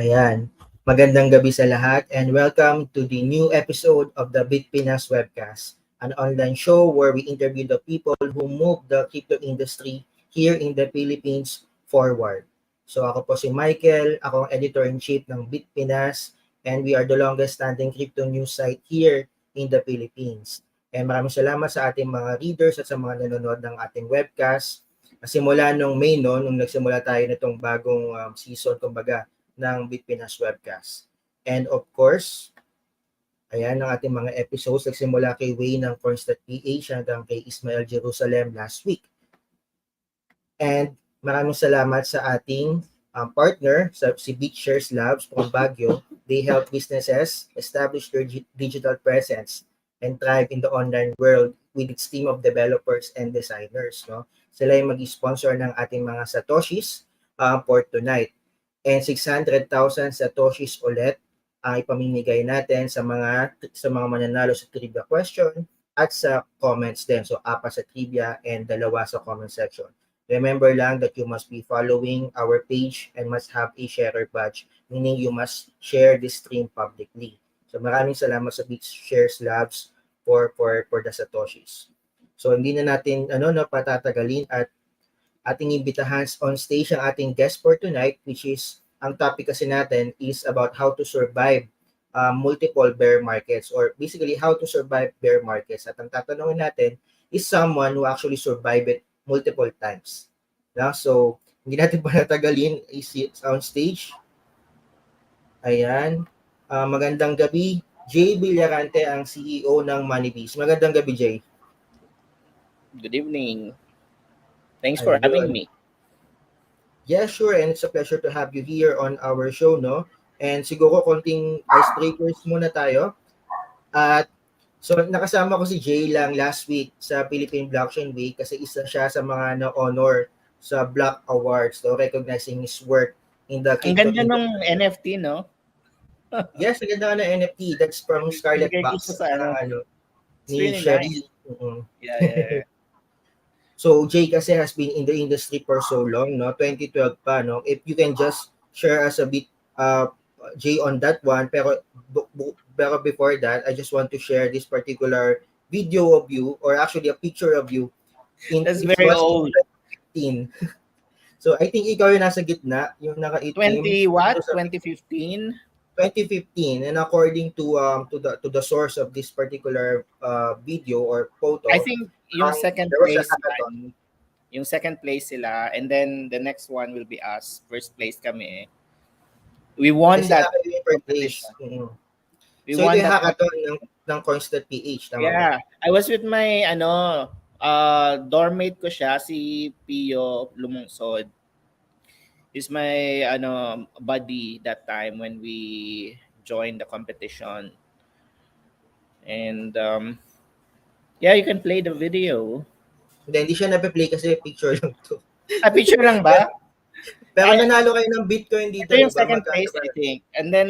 Ayan. Magandang gabi sa lahat and welcome to the new episode of the BitPinas Webcast, an online show where we interview the people who move the crypto industry here in the Philippines forward. So ako po si Michael, ako ang editor-in-chief ng BitPinas and we are the longest standing crypto news site here in the Philippines. And maraming salamat sa ating mga readers at sa mga nanonood ng ating webcast. Simula nung May, no, nung nagsimula tayo nitong bagong season, kumbaga, ng BitPinas Webcast. And of course, ayan ang ating mga episodes nagsimula kay Wayne ng Corns.ph hanggang kay Ismael Jerusalem last week. And maraming salamat sa ating partner, si BitShares Labs from Baguio. They help businesses establish their digital presence and thrive in the online world with its team of developers and designers. No? Sila yung mag-sponsor ng ating mga Satoshis for tonight. And 600,000 Satoshis ulit ang ipamimigay natin sa mga mananalo sa trivia question at sa comments din. So, 4 sa trivia and 2 sa comment section. Remember lang that you must be following our page and must have a sharer badge, meaning you must share this stream publicly. So, maraming salamat sa BitShares Labs for the Satoshis. So, hindi na natin patatagalin at ating imbitahan on stage ang ating guest for tonight, which is, ang topic kasi natin is about how to survive multiple bear markets, or basically how to survive bear markets. At ang tatanungin natin is someone who actually survived it multiple times. Now, so, hindi natin panatagalin, is on stage. Ayan. Magandang gabi. Jay Villarante, ang CEO ng Moneybiz. Magandang gabi, Jay. Good evening. Thanks for having me. Yeah, sure. And it's a pleasure to have you here on our show, no? And siguro konting icebreakers muna tayo. At so nakasama ko si Jay lang last week sa Philippine Blockchain Week kasi isa siya sa mga na-honor sa Block Awards, no? Recognizing his work in the crypto industry. Ang ganda ng NFT, no? Yes, ang ganda ng NFT. That's from Scarlet Box. Ni Sherry. Nice. Yeah. So Jay kasi has been in the industry for so long, no? 2012 pa, no? If you can just share us a bit, Jay, on that one. Pero before that, I just want to share this particular video of you, or actually a picture of you. That's very old. 2015. So I think ikaw yung nasa gitna, yung naka-itim. 2015. 2015, and according to the source of this particular video or photo, I think yung second place sila, and then the next one will be us. First place kami. We won that competition. Mm-hmm. So won that hackathon ng Coins.ph, tama ba? I was with my dormmate ko siya, si Pio Lumungsod. He's my buddy that time when we joined the competition. And yeah, you can play the video. Hindi siya na-play kasi picture lang to. Picture lang ba? Pero nanalo kayo ng Bitcoin dito. Ito yung second place, I think. And then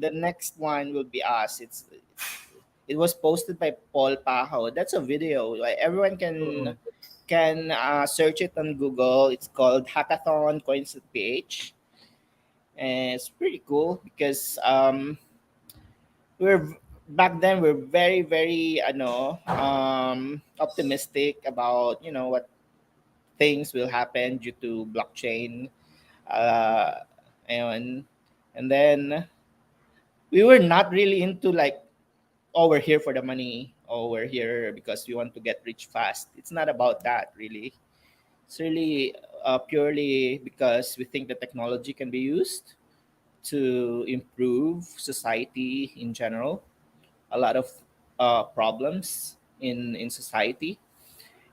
the next one will be us. It was posted by Paul Paho. That's a video. Everyone can search it on Google. It's called Hackathon Coins.ph. And it's pretty cool because back then we're very, very optimistic about what things will happen due to blockchain. And then we were not really into we're here for the money, we're here because we want to get rich fast. It's not about that, really. It's really purely because we think the technology can be used to improve society in general. A lot of problems in society.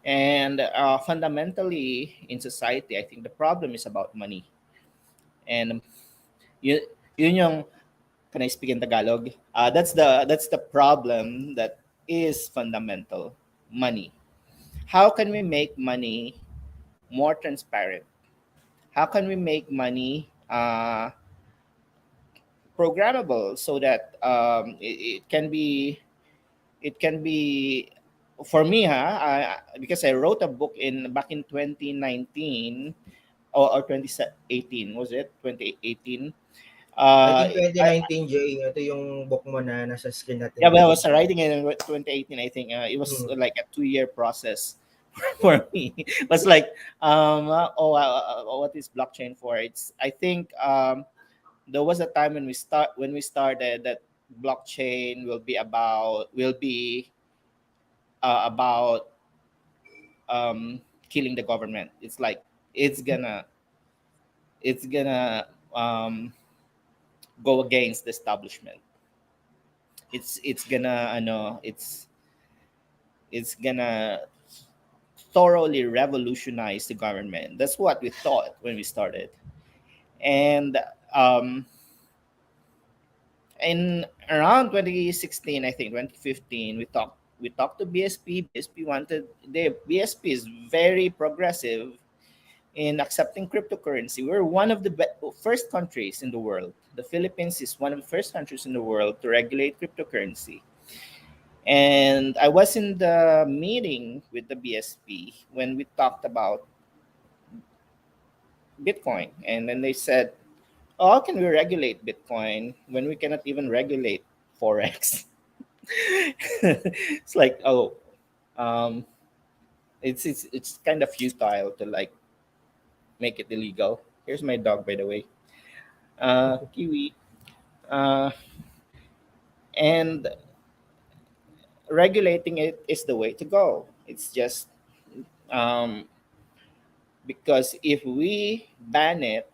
And fundamentally in society, I think the problem is about money. And yun yung, can I speak in Tagalog? That's the problem that is fundamental. Money. How can we make money more transparent? How can we make money programmable so that it can be for me, because I wrote a book back in 2019 or 2018, was it 2018? I Uh, think 2019, Jay, ito yung book mo na nasa screen natin yeah, but I was ngayon. writing it in 2018. I think it was Mm. like a 2 year process for me. It was like, what is blockchain for? It's I think there was a time when we started that blockchain will be about killing the government. It's like it's gonna it's gonna go against the establishment. It's gonna it's gonna thoroughly revolutionize the government. That's what we thought when we started. And um, in around 2016, I think 2015, we talked to BSP. BSP wanted the BSP is very progressive in accepting cryptocurrency. We're one of the first countries in the world. The Philippines is one of the first countries in the world to regulate cryptocurrency. And I was in the meeting with the BSP when we talked about Bitcoin. And then they said, oh, how can we regulate Bitcoin when we cannot even regulate Forex? It's like, um, it's kind of futile to like make it illegal. Here's my dog, by the way, Kiwi. Uh, and regulating it is the way to go. It's just um, because if we ban it,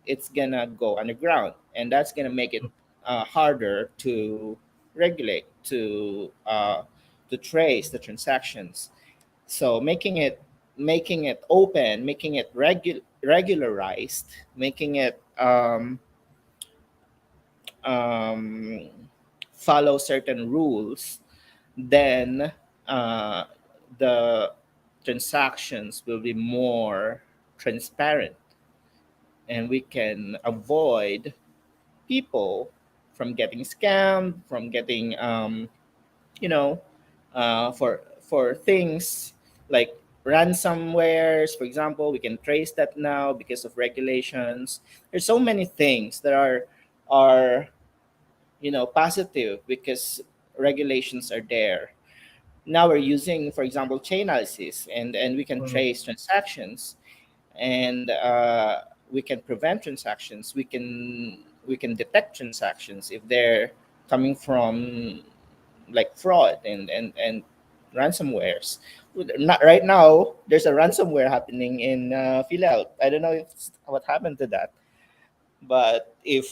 it's gonna go underground, and that's gonna make it harder to regulate, to trace the transactions. So making it open, making it regularized, making it um, follow certain rules, then uh, the transactions will be more transparent, and we can avoid people from getting scammed, from getting you know for things like ransomwares, for example. We can trace that now because of regulations. There's so many things that are positive because regulations are there. Now we're using, for example, chain analysis, and we can Mm. trace transactions, and we can prevent transactions. We can detect transactions if they're coming from like fraud and ransomwares. Not right now. There's a ransomware happening in PhilHealth. I don't know what happened to that, but if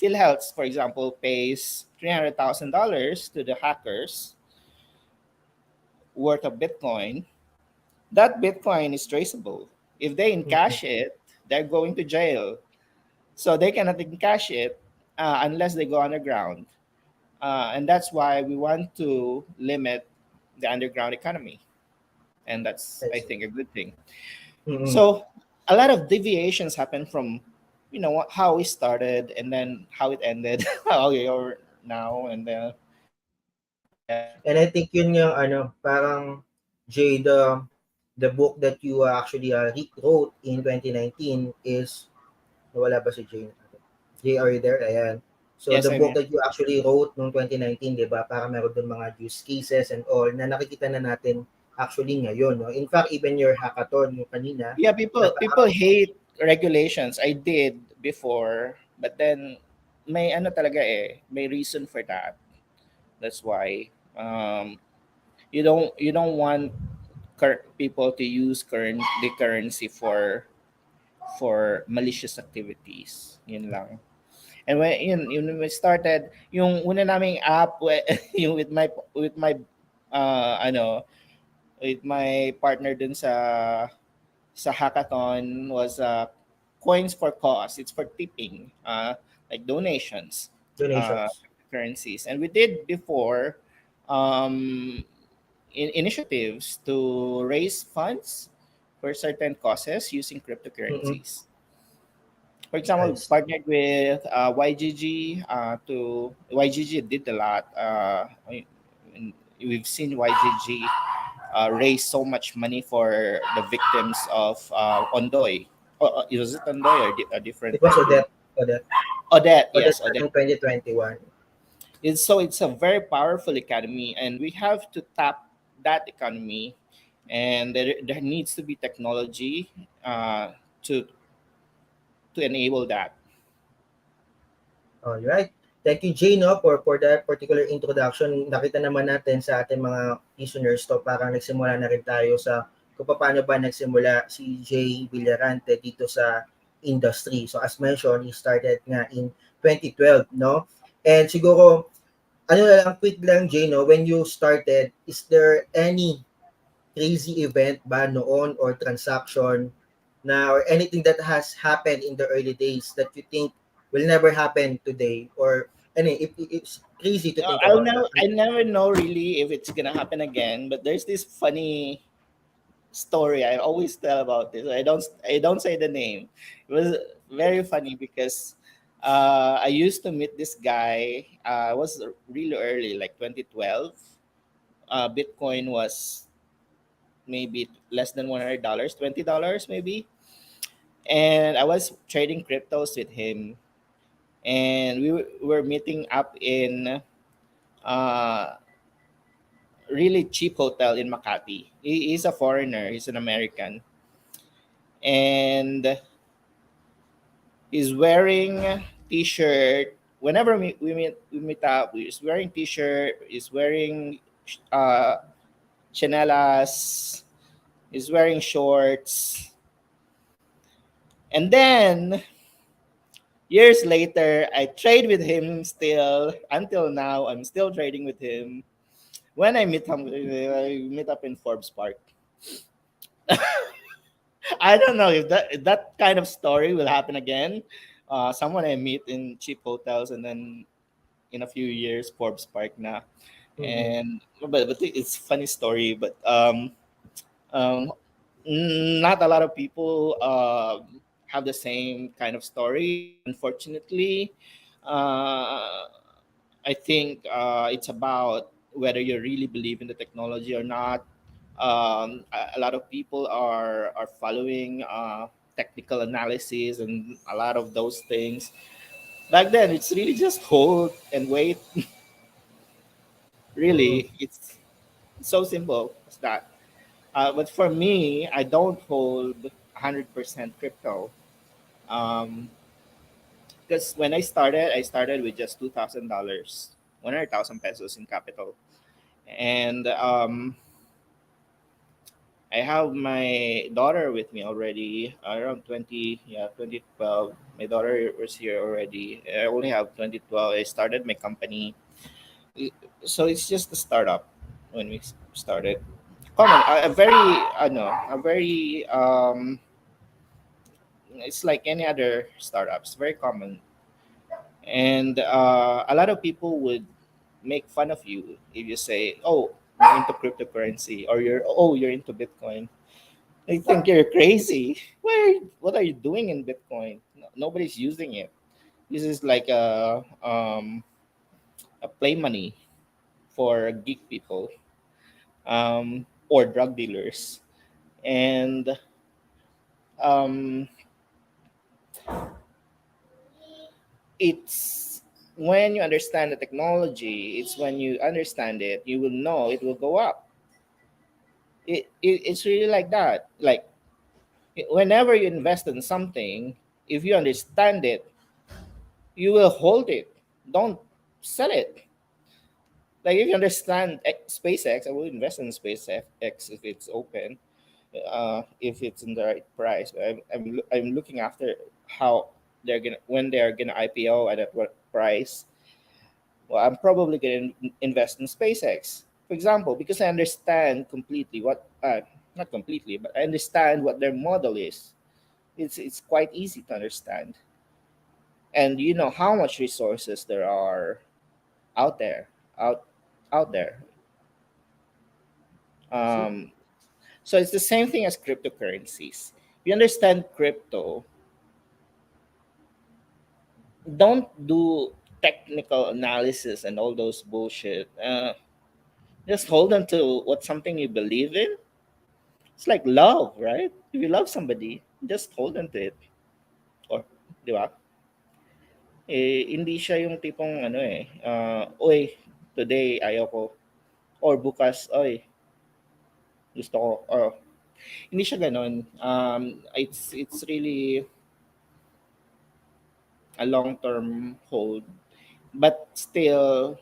PhilHealth, for example, pays $300,000 to the hackers worth of Bitcoin, that Bitcoin is traceable. If they Mm. encash it, they're going to jail. So they cannot encash it unless they go underground. And that's why we want to limit the underground economy. And that's, I I see. think, a good thing. Mm. So a lot of deviations happen from, how we started and then how it ended, how we are now. And yeah. And I think yun yung ano, parang Jay, the book that you actually wrote in 2019 is, wala ba si Jay? Jay, are you there? Ayan. So Yes, the I'm book here. that you actually wrote noong 2019, di ba? Para meron dun mga use cases and all na nakikita na natin actually ngayon. No? In fact, even your hackathon, yung kanina, Yeah, na people parang, hate regulations. I did before, but then may reason for that. That's why you don't want people to use the currency for malicious activities. Yun lang. And when we started, yung una naming app yung uh ano with my partner dun sa hackathon was coins for cause. It's for tipping, like donations, uh, donations. currencies. And we did before um, initiatives to raise funds for certain causes using Mm-mm. cryptocurrencies. For I example, see. partnered with YGG. To YGG did a lot. We've seen YGG raise so much money for the victims of Ondoy. Was it Ondoy or a different It was typhoon? Odette. Odette. Odette, Odette yes, back Odette. in 2021. It's a very powerful economy, and we have to tap that economy, and there needs to be technology uh, to enable that. All right. Thank you, Jay, no, for that particular introduction. Nakita naman natin sa ating mga listeners to, parang nagsimula na rin tayo sa kung paano ba nagsimula si Jay Villarante dito sa industry. So as mentioned, he started nga in 2012, no? And siguro, ano na lang, quick lang, Jay, no, when you started, is there any crazy event ba noon or transaction na or anything that has happened in the early days that you think will never happen today or any it's crazy to think about that. I never know really if it's gonna happen again, but there's this funny story I always tell about this. I don't say the name. It was very funny because I used to meet this guy. It was really early, like 2012. Bitcoin was maybe less than $100, $20 maybe, and I was trading cryptos with him, and were meeting up in uh really cheap hotel in Makati. He's a foreigner. He's an American, and he's wearing t-shirt. Whenever we meet up, he's wearing t-shirt. He's wearing uh, chanelas. He's wearing shorts. And then years later, I trade with him still. Until now, I'm still trading with him. When I meet up in Forbes Park. I don't know if that kind of story will happen again. Someone I meet in cheap hotels, and then in a few years, Forbes Park na. Mm-hmm. And but it's funny story. But um, not a lot of people have the same kind of story. Unfortunately, uh, I think it's about whether you really believe in the technology or not. A lot of people are following technical analysis and a lot of those things. Back then, it's really just hold and wait. Mm-hmm. Really, it's so simple as that. But for me, I don't hold 100% crypto. Um, because when I started with just $2,000, 100,000 pesos in capital, and I have my daughter with me already around 2012. My daughter was here already. I only have 2012. I started my company, so it's just a startup when we started. Common, a very, no, a very it's like any other startups, very common, and a lot of people would make fun of you if you say, "Oh, you're into cryptocurrency," or you're into Bitcoin." They think you're crazy. What are you doing in Bitcoin? No, nobody's using it. This is like a play money for geek people, or drug dealers, and um, it's when you understand the technology. It's when you understand it, you will know it will go up. It's really like that. Like whenever you invest in something, if you understand it, you will hold it. Don't sell it. Like if you understand SpaceX, I will invest in SpaceX if it's open, if it's in the right price. I'm looking after how they're gonna when they're gonna IPO and at what price. Well, I'm probably gonna invest in SpaceX, for example, because I understand completely what not completely, but I understand what their model is. It's quite easy to understand, and you know how much resources there are out there out out there. See? um, so it's the same thing as cryptocurrencies. If you understand crypto, don't do technical analysis and all those bullshit. Just hold on to what something you believe in. It's like love, right? If you love somebody, just hold on to it. Or, di ba? hindi siya yung tipong ano oy, today ayaw ko, or bukas, oy, gusto ko, or hindi siya gano'n. It's really a long-term hold, but still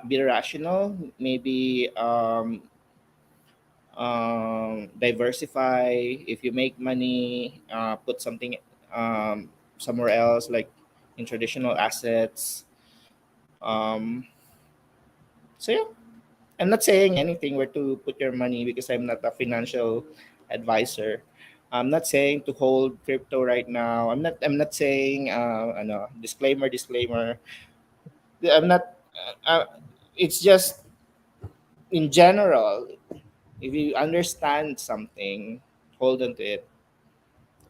be rational. Maybe diversify. If you make money, put something somewhere else, like in traditional assets. Um, so yeah, I'm not saying anything where to put your money because I'm not a financial advisor. I'm not saying to hold crypto right now. I'm not saying disclaimer. I'm not it's just in general, if you understand something, hold on to it.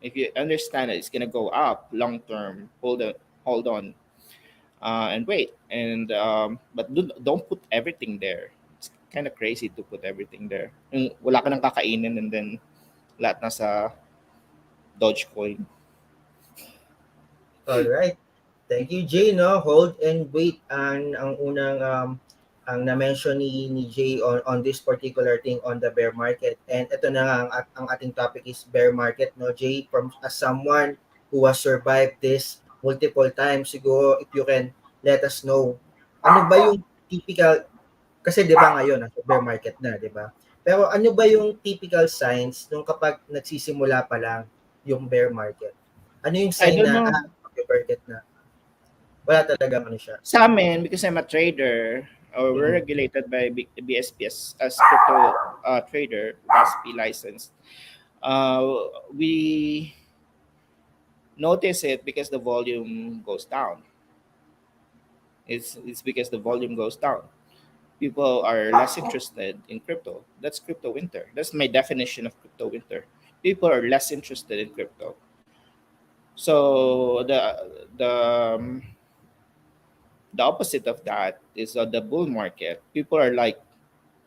If you understand that it's gonna go up long term, hold on, and wait. And but don't put everything there. It's kind of crazy to put everything there. Yung wala ka nang kakainin and then lahat nasa Dogecoin. All right. Thank you, Jay. No, hold and wait ang unang ang na-mention ni Jay on this particular thing on the bear market. And ito na nga ang ating topic is bear market, no, Jay, from as someone who has survived this multiple times, siguro if you can let us know ano ba yung typical, kasi 'di ba ngayon nasa bear market na, 'di ba? Pero ano ba yung typical signs nung kapag nagsisimula pa lang yung bear market? Ano yung I sign don't na know. mag-market na? Wala talagang ano siya. Sa amin, because I'm a trader, or we're Mm. regulated by BSP as crypto trader, BSP license. We notice it because the volume goes down. It's because the volume goes down. People are less interested in crypto. That's crypto winter. That's my definition of crypto winter. People are less interested in crypto. So the opposite of that is the bull market. People are like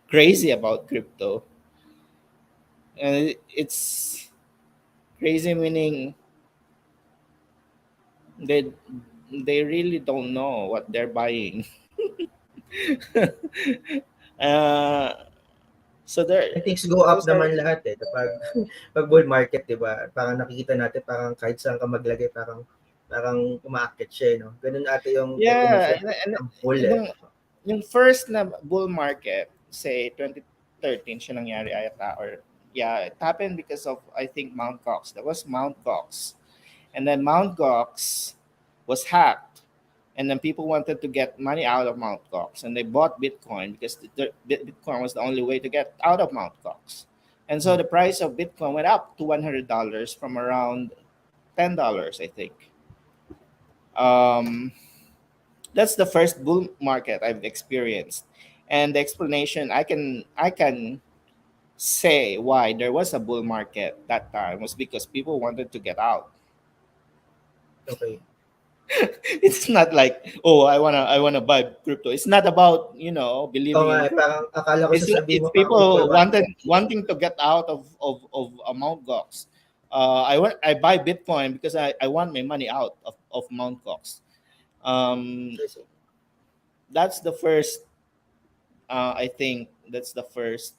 crazy about crypto, and it's crazy meaning they they really don't know what they're buying. uh, so And there, things go up those are naman lahat eh. Kapag pag bull market, 'di ba? Parang nakikita natin parang kahit saan ka maglagay parang umaakyat siya, eh, no? Ganun ate yung yeah, definition and ng bull eh. nung yung first na bull market, say 2013 siya nangyari ata, or yeah, it happened because of, I think, Mount Gox. That was Mount Gox. And then Mount Gox was hacked. And then people wanted to get money out of Mount Gox, and they bought Bitcoin because Bitcoin was the only way to get out of Mount Gox. And so Hmm. the price of Bitcoin went up to $100 from around $10, I think. Um, that's the first bull market I've experienced. And the explanation I can say why there was a bull market that time was because people wanted to get out. Okay. It's not like, oh, I wanna buy crypto. It's not about Oo believing nga in eh, crypto. parang akala ko sasabihin It's mo parang people people want to wanted get rich. wanting to get out of Mount Gox. I buy Bitcoin because I want my money out of Mount Gox. Um, I see. that's the first. I think that's the first.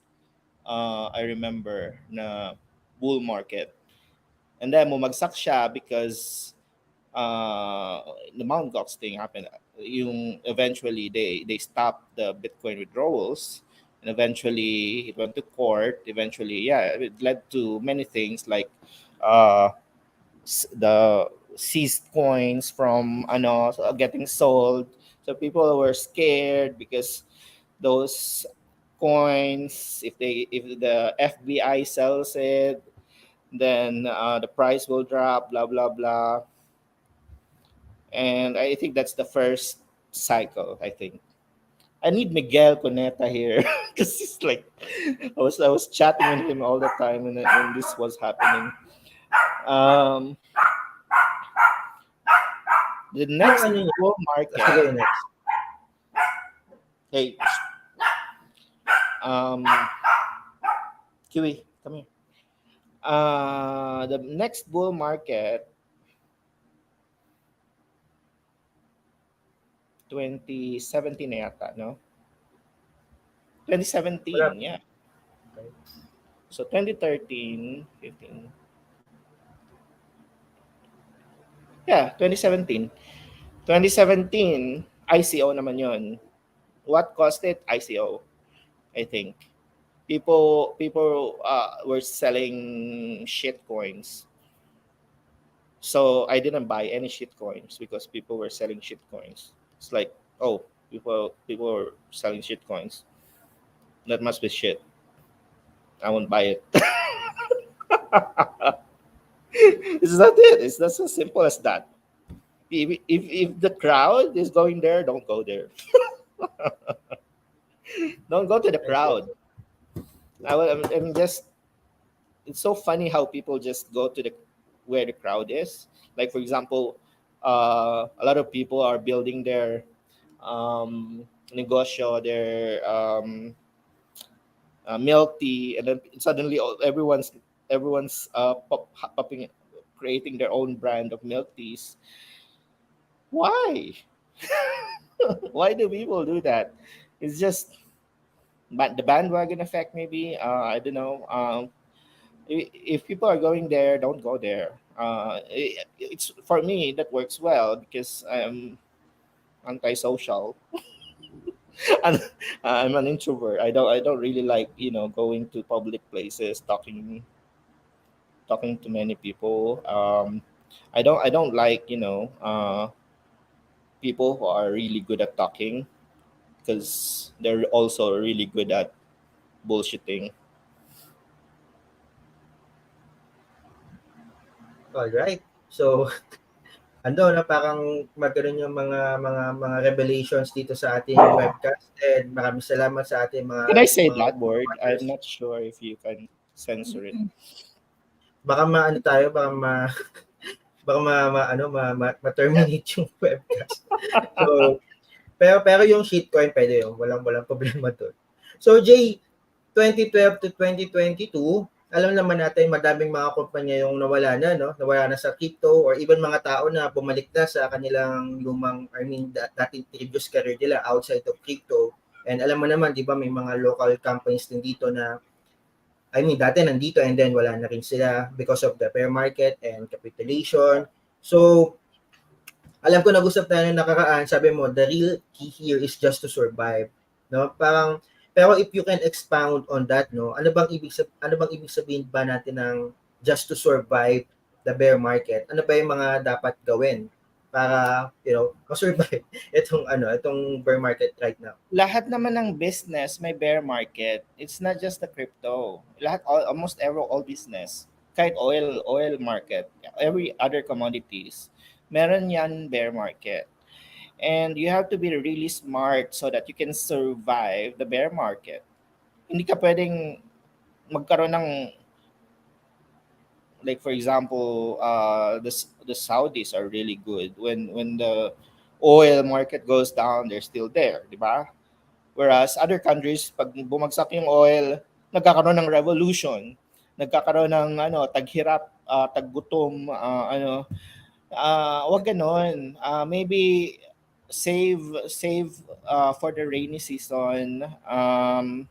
I remember na bull market, and then bumagsak siya because uh, the Mount Gox thing happened. Yung eventually they stopped the Bitcoin withdrawals, and eventually it went to court. Eventually, yeah, it led to many things like uh, the seized coins from getting sold. So people were scared because those coins, if the FBI sells it, then the price will drop. Blah blah blah. And I think that's the first cycle. I think I need Miguel Coneta here because it's like I was chatting with him all the time when this was happening. Um, the Yung next ano niya, bull sige market. next. Hey, um, Kiwi, come here. The next bull market 2017 na yata, no? Wala. 2017, yeah. Okay. So 2013, 15. Yeah, 2017. 2017, ICO naman yon. What caused it? ICO, I think. People were selling shit coins. So I didn't buy any shit coins because people were selling shit coins. It's like, oh, people were selling shit coins. That must be shit. I won't buy it. It's not it. It's not so simple as that. If the crowd is going there, don't go there. Don't go to the I see. I crowd. see. I'm just, it's so funny how people just go to the where the crowd is. Like for example, a lot of people are building their negosyo, their milk tea, and then suddenly everyone's popping, creating their own brand of milk teas. Why? Why do people do that? It's just but the bandwagon effect, maybe. I don't know. If people are going there, don't go there. It's for me that works well because I'm antisocial and I'm an introvert. I don't really like going to public places, talking to many people. I don't like people who are really good at talking because they're also really good at bullshitting. All right. So, na parang magkaroon yung mga revelations dito sa ating webcast, and maraming salamat sa ating Can I mga say mga that word? I'm watchers. not sure if you can censor it. Baka maano tayo, baka ma-terminate yung webcast. So, pero yung shitcoin pwede yun. Walang problema doon. So, Jay, 2012 to 2022, alam naman natin madaming mga kumpanya yung nawala na, no? Nawala na sa crypto, or even mga tao na bumalik na sa kanilang lumang, I mean, dating previous career nila outside of crypto. And alam mo naman, di ba, may mga local companies din dito na, I mean, dati nandito and then wala na rin sila because of the bear market and capitulation. So, alam ko nag-usap tayo nung nakaraan, sabi mo, the real key here is just to survive. No? Parang, pero if you can expound on that, no, ano bang ibig sabihin ba natin ng just to survive the bear market? Ano ba yung mga dapat gawin para, ma-survive itong bear market right now? Lahat naman ng business may bear market. It's not just the crypto. Almost all business, kahit oil market, every other commodities, meron yan bear market. And you have to be really smart so that you can survive the bear market. Hindi ka pwedeng magkaroon ng, like for example, the Saudis are really good. When the oil market goes down, they're still there, di ba? Whereas other countries, pag bumagsak yung oil, nagkakaroon ng revolution, nagkakaroon ng taghirap, taggutom, wag ganon. Maybe save for the rainy season. Mm,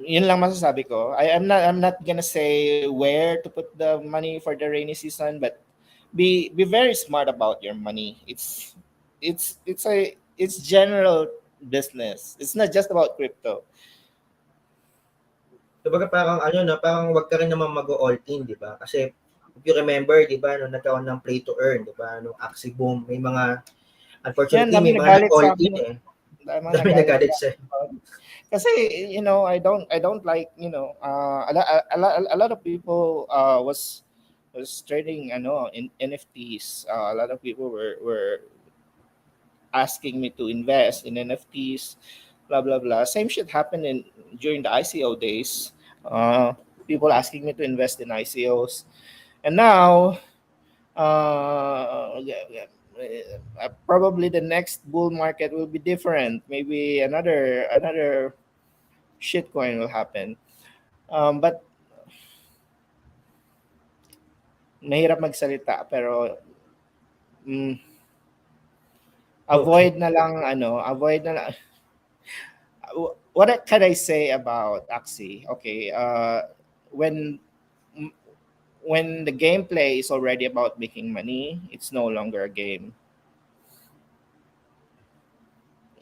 Yun lang masasabi ko. I'm not gonna say where to put the money for the rainy season, but be very smart about your money. It's general business. It's not just about crypto. Kumbaga parang parang wag ka rin naman mag-all in, 'di ba? Kasi if you remember, 'di ba, nung nagkaroon ng play to earn, 'di ba, nung Axie boom, may mga Yan, unfortunately dami may mga nagalit nag-all sa in akin. eh. Dami Dami nagalit nagalit sa sa akin. Kasi I don't like a lot of people was trading in NFTs. A lot of people were asking me to invest in NFTs, blah blah blah. Same shit happened in during the ICO days. People asking me to invest in ICOs, and now yeah, yeah, probably the next bull market will be different. Maybe another shitcoin will happen. But mahirap magsalita pero mm, Okay. avoid na lang avoid na lang. What can I say about Axie? Okay, when when the gameplay is already about making money, it's no longer a game.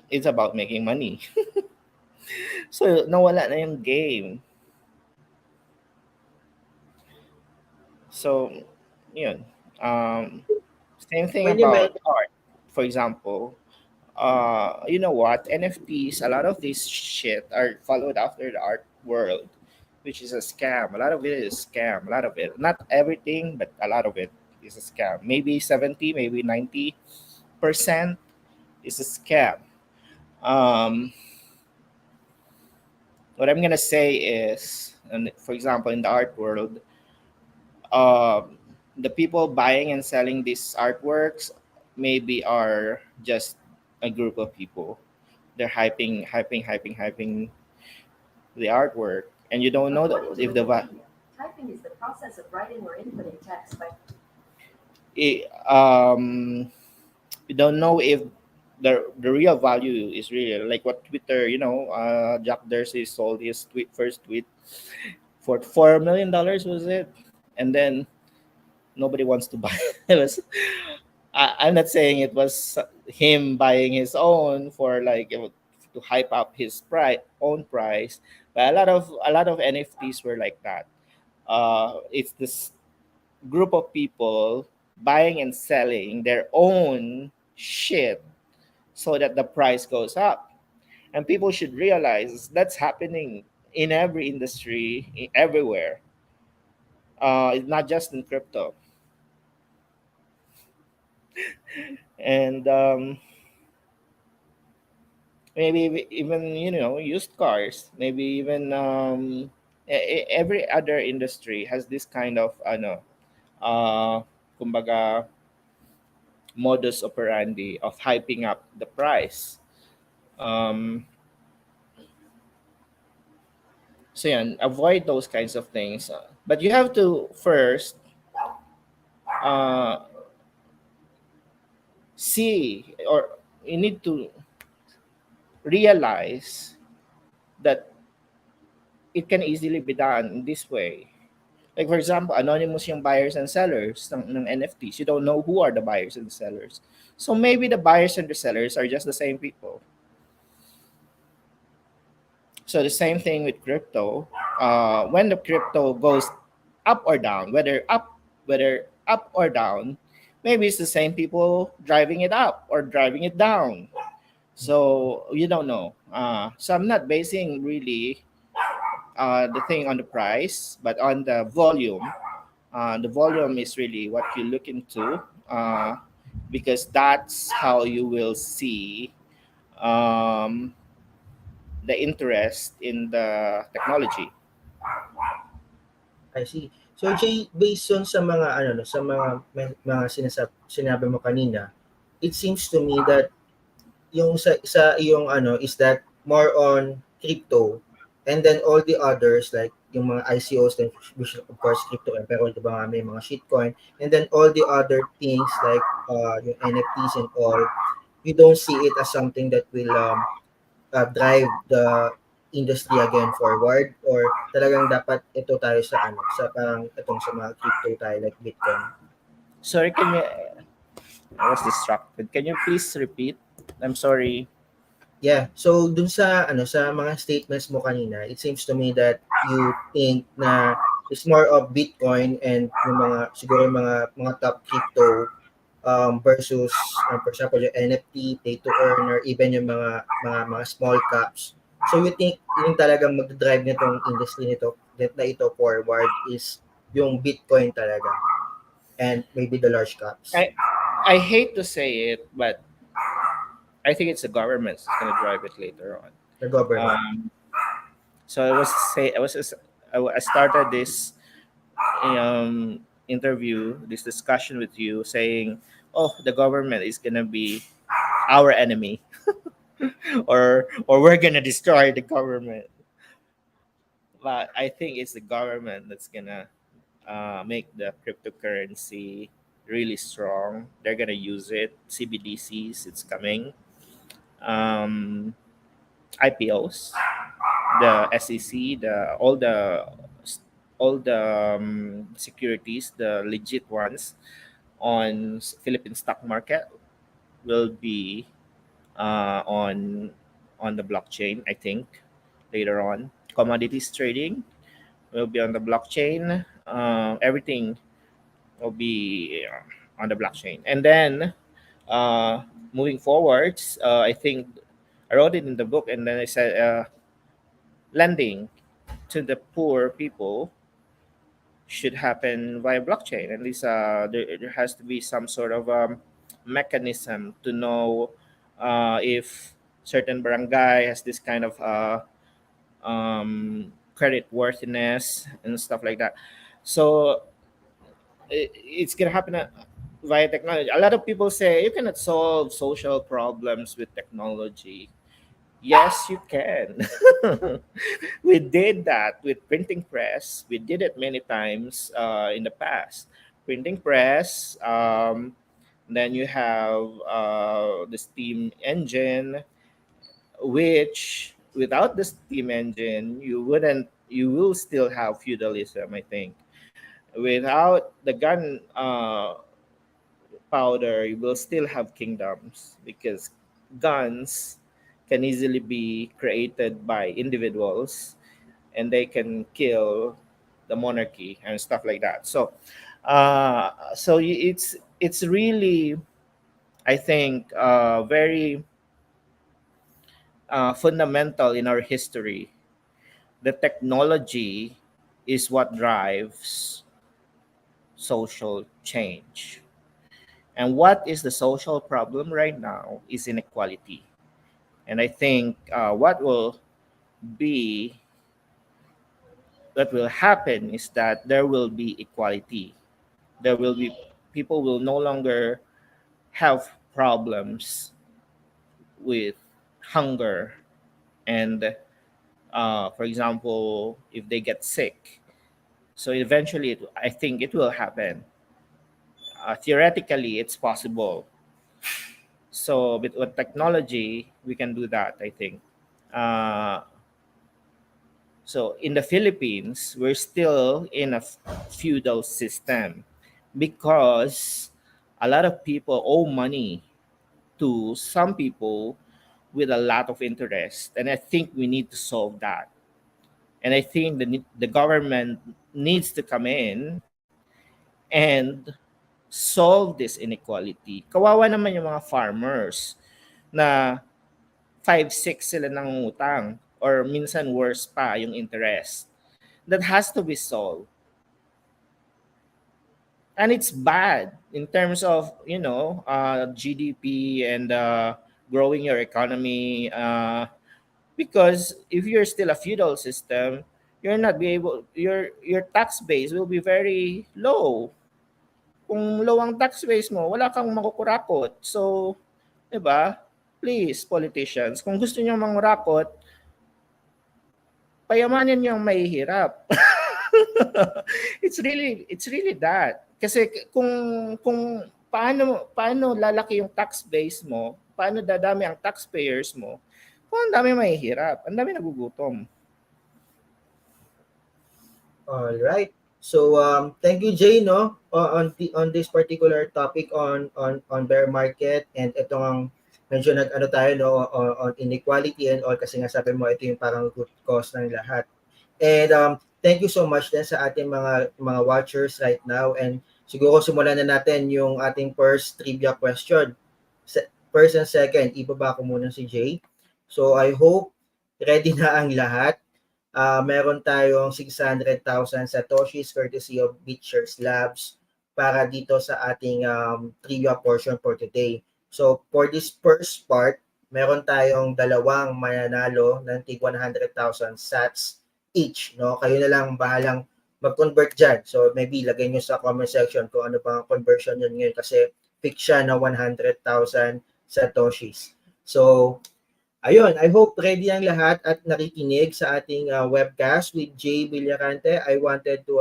It's about making money. So nawala na yung game. So, yun. Um, Same thing When you about mention, art. For example, you know what? NFTs, a lot of this shit are followed after the art world, which is a scam. A lot of it is scam. A lot of it, not everything, but a lot of it is a scam. Maybe 70, maybe 90% is a scam. Um, what I'm gonna say is, and for example, in the art world, um, the people buying and selling these artworks maybe are just a group of people. They're hyping the artwork, and you don't know that if the typing is the process of writing or inputting text, but you don't know if the real value is real. Like what Twitter, Jack Dorsey sold his first tweet for $4 million, was it? And then nobody wants to buy. It was. I'm not saying it was him buying his own for like to hype up his own price, but a lot of NFTs were like that. It's this group of people buying and selling their own shit so that the price goes up, and people should realize that's happening in every industry, everywhere. It's not just in crypto, and maybe even used cars, maybe even every other industry has this kind of kumbaga modus operandi of hyping up the price. um so yeah, avoid those kinds of things. But you have to first uh see, or you need to realize that it can easily be done in this way. Like for example, anonymous yung buyers and sellers ng NFTs. You don't know who are the buyers and sellers. So maybe the buyers and the sellers are just the same people. So the same thing with crypto. When the crypto goes up or down, whether up or down, maybe it's the same people driving it up or driving it down. So you don't know. So I'm not basing really the thing on the price, but on the volume. The volume is really what you look into, because that's how you will see um, the interest in the technology. I see. So Jay, based on sa mga ano no, sa mga sinabi mo kanina, it seems to me that yung sa iyong ano is that more on crypto, and then all the others like yung mga ICOs, then which of course crypto, pero di ba nga may mga shitcoin, and then all the other things like yung NFTs and all, you don't see it as something that will drive the industry again forward, or talagang dapat ito tayo sa ano sa parang itong sa mga crypto tayo like Bitcoin. Sorry, I was distracted. Can you please repeat? I'm sorry. Yeah. So dun sa ano sa mga statements mo kanina, it seems to me that you think na it's more of Bitcoin and yung mga siguro yung mga top crypto versus for example yung NFT, pay to earn, or even yung mga small caps. So you think yung talagang magdadrive nitong industry na ito forward is yung Bitcoin talaga and maybe the large caps, I I hate to say it, but I think it's the government that's going to drive it later on. the government. So I started this interview, this discussion with you, saying, "Oh, the government is going to be our enemy, or we're going to destroy the government." But I think it's the government that's going to make the cryptocurrency. really strong. They're gonna use it. CBDCs, it's coming. Um, IPOs, the SEC, all the securities, the legit ones on Philippine stock market will be on the blockchain. I think later on, commodities trading will be on the blockchain. Everything will be on the blockchain, and then uh, moving forwards, I think I wrote it in the book, and then I said lending to the poor people should happen via blockchain. At least there has to be some sort of mechanism to know if certain barangay has this kind of credit worthiness and stuff like that. So it's gonna happen via technology. A lot of people say you cannot solve social problems with technology. Yes, you can. We did that with printing press. We did it many times in the past. Printing press. Then you have the steam engine, which without the steam engine, You will still have feudalism. I think without the gun powder, you will still have kingdoms because guns can easily be created by individuals and they can kill the monarchy and stuff like that. It's really, I think, very fundamental in our history. The technology is what drives social change. And what is the social problem right now is inequality. And I think be what will happen is that there will be equality. There will be People will no longer have problems with hunger and, for example, if they get sick. So eventually, I think it will happen. Theoretically, it's possible. So with technology, we can do that, I think. Uh, so in the Philippines, we're still in a feudal system because a lot of people owe money to some people with a lot of interest. And I think we need to solve that. And I think the government needs to come in and solve this inequality. Kawawa naman yung mga farmers na 5-6 sila nangungutang or minsan worse pa yung interest. That has to be solved. And it's bad in terms of, GDP and growing your economy. Because if you're still a feudal system, you're not be able your tax base will be very low. Kung low ang tax base mo, wala kang makukurakot. So, 'di ba? Please, politicians, kung gusto niyo mangurakot, payamanin niyo ang mahihirap. It's really that. Kasi kung paano lalaki yung tax base mo, paano dadami ang taxpayers mo, kung ang dami mahihirap, ang dami nagugutom. All right. So thank you Jay no on this particular topic on bear market, and ito ang medyo nag-ano tayo no on inequality and all, kasi nga sabi mo ito yung parang root cause ng lahat. And thank you so much din sa ating mga watchers right now, and siguro simulan na natin yung ating first trivia question. First and second, ibaba ko muna si Jay. So I hope ready na ang lahat. Meron tayong 600,000 satoshis courtesy of BitShares Labs para dito sa ating trivia portion for today. So for this first part, meron tayong dalawang mananalo ng tig 100,000 sats each. No? Kayo na lang bahalang mag-convert dyan. So maybe lagay nyo sa comment section kung ano bang conversion yun ngayon, kasi fix siya na 100,000 satoshis. So ayun, I hope ready ang lahat at nakikinig sa ating webcast with Jay Villarante. I wanted to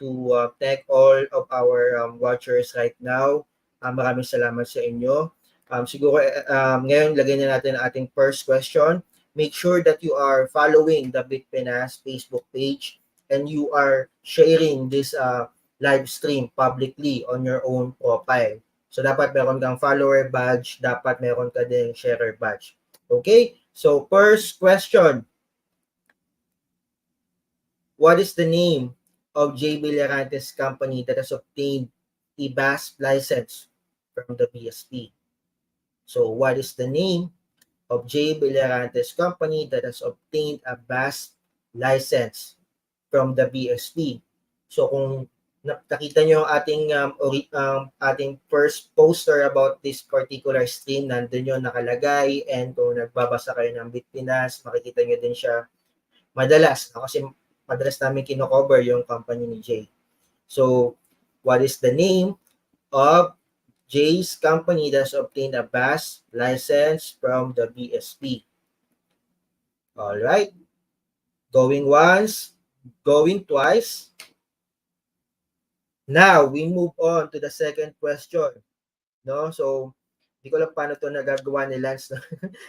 to thank all of our watchers right now. Maraming salamat sa inyo. Siguro ngayon lagay na natin ang ating first question. Make sure that you are following the BitPinas Facebook page and you are sharing this live stream publicly on your own profile. So dapat meron kang follower badge, dapat meron ka din sharer badge. Okay? So first question. What is the name of J. Villarante's company that has obtained a BAS license from the BSP? So what is the name of J. Villarante's company that has obtained a BAS license from the BSP? So kung nakita nyo ang ating first poster about this particular stream, nandun yung nakalagay, and kung nagbabasa kayo ng BitPinas, makikita nyo din siya madalas. Kasi madalas namin kino-cover yung company ni Jay. So, what is the name of Jay's company that has obtained a BAS license from the BSP? All right. Going once, going twice. Now, we move on to the second question. No? So, hindi ko lang paano ito nagagawa ni Lance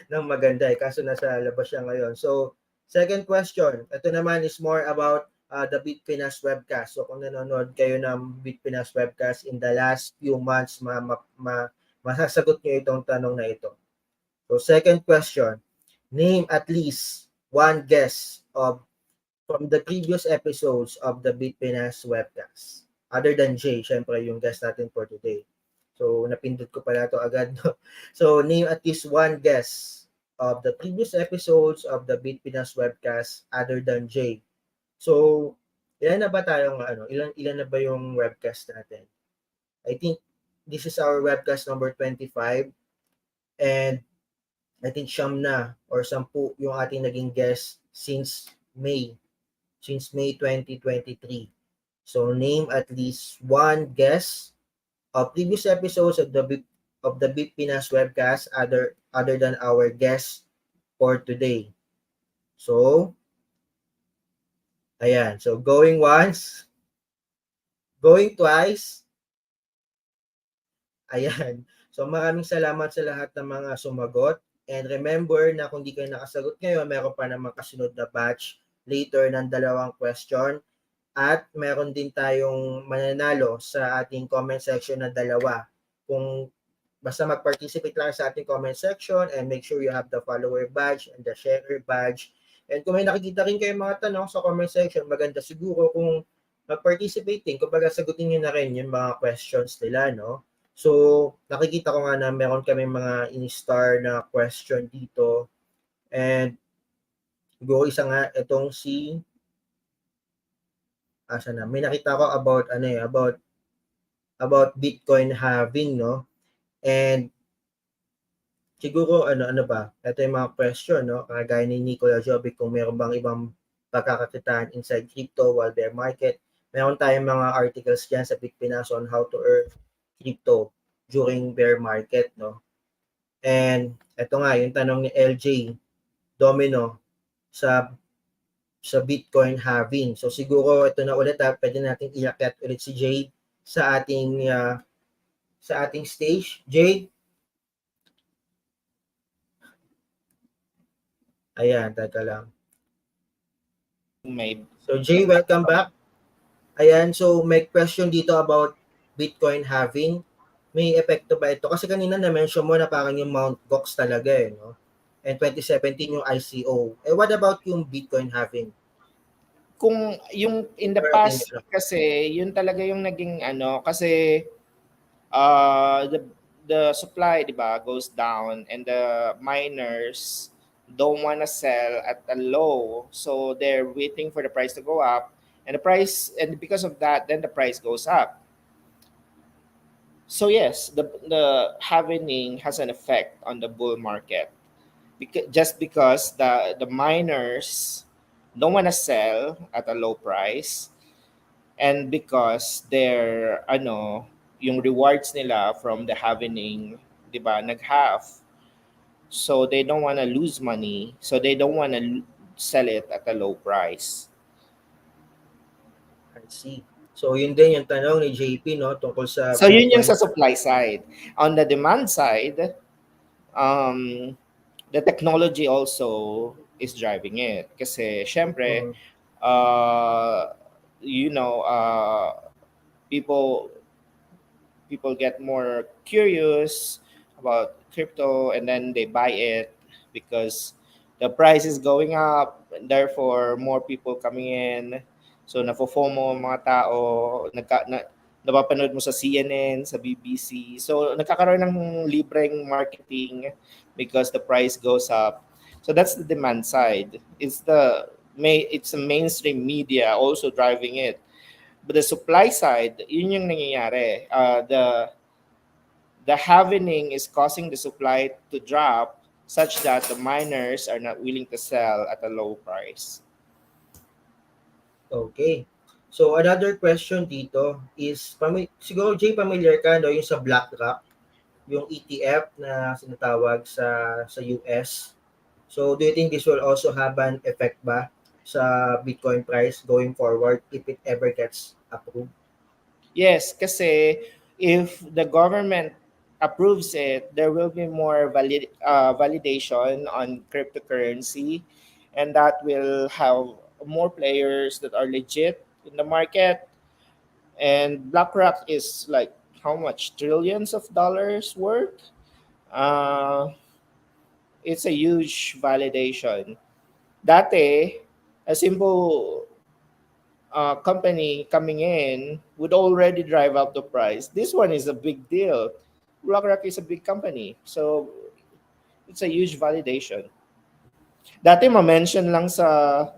ng maganda kaso nasa labas siya ngayon. So, second question. Ito naman is more about the BitPinas webcast. So, kung nanonood kayo ng BitPinas webcast in the last few months, masasagot nyo itong tanong na ito. So, second question. Name at least one guest from the previous episodes of the BitPinas webcast. Other than Jay, syempre yung guest natin for today. So, napindot ko pala ito agad. No? So, name at least one guest of the previous episodes of the BitPinas webcast other than Jay. So, ilan na ba tayong, ilan na ba yung webcast natin? I think this is our webcast number 25 and I think siyam na or 10 yung ating naging guest since May 2023. So, name at least one guest of previous episodes of the BitPinas webcast other than our guest for today. So, ayan. So, going once, going twice. Ayan. So, maraming salamat sa lahat ng mga sumagot. And remember na kung di kayo nakasagot ngayon, meron pa namang kasunod na batch later ng 2 question. At meron din tayong mananalo sa ating comment section na 2. Kung basta mag-participate lang sa ating comment section and make sure you have the follower badge and the sharer badge. And kung may nakikita rin kayo mga tanong sa comment section, maganda siguro kung mag-participate din. Kumbaga sagutin nyo na rin yung mga questions nila, no? So, nakikita ko nga na meron kami mga in-star na question dito. And go isa nga itong si asa na. May nakita ko about Bitcoin halving, no? And siguro ano ba? Ito yung mga question, no? Kagaya ni Nicola Jovic, kung meron bang ibang pagkakakitaan inside crypto while bear market. Meron tayong mga articles diyan sa BitPinas on how to earn crypto during bear market, no? And ito nga yung tanong ni LJ Domino sa Bitcoin halving. So siguro ito na ulit pwede nating iakyat ulit si Jay sa ating stage. Jay? Ayan, teka lang. May So Jay, welcome back. Ayan, so may question dito about Bitcoin halving. May epekto ba ito? Kasi kanina na-mention mo na parang yung Mt. Gox talaga no? And 2017 yung ICO. What about yung Bitcoin halving? kung yung in the Your past opinion. kasi yun talaga yung naging kasi the supply, 'di ba, goes down and the miners don't want to sell at a low, so they're waiting for the price to go up, and because of that then the price goes up. So yes, the halving has an effect on the bull market because the miners don't want to sell at a low price, and because their yung rewards nila from the halving, 'di ba, nag-half. So they don't want to lose money, so they don't want to sell it at a low price. I see. So yun din yung tanong ni JP, no, tungkol sa So yun yung Bitcoin. sa supply side. On the demand side, um, the technology also is driving it. Kasi syempre, Mm, uh, you know, people people get more curious about crypto and then they buy it because the price is going up and therefore more people coming in, so nafo-FOMO ang mga tao, napapanood mo sa CNN, sa BBC, so nagkakaroon ng libreng marketing because the price goes up. So that's the demand side. It's the mainstream media also driving it. But the supply side, yun yung nangyayari. The halvening is causing the supply to drop such that the miners are not willing to sell at a low price. okay. So another question dito is, siguro Jay, familiar ka, no, yung sa BlackRock, yung ETF na sinatawag sa US. So do you think this will also have an effect ba sa Bitcoin price going forward if it ever gets approved? Yes, kasi if the government approves it, there will be more validation on cryptocurrency, and that will have more players that are legit in the market. And BlackRock is like how much trillions of dollars worth? Uh, it's a huge validation. Dati, a simple company coming in would already drive up the price. This one is a big deal. BlackRock is a big company, so it's a huge validation. Dati ma-mention lang sa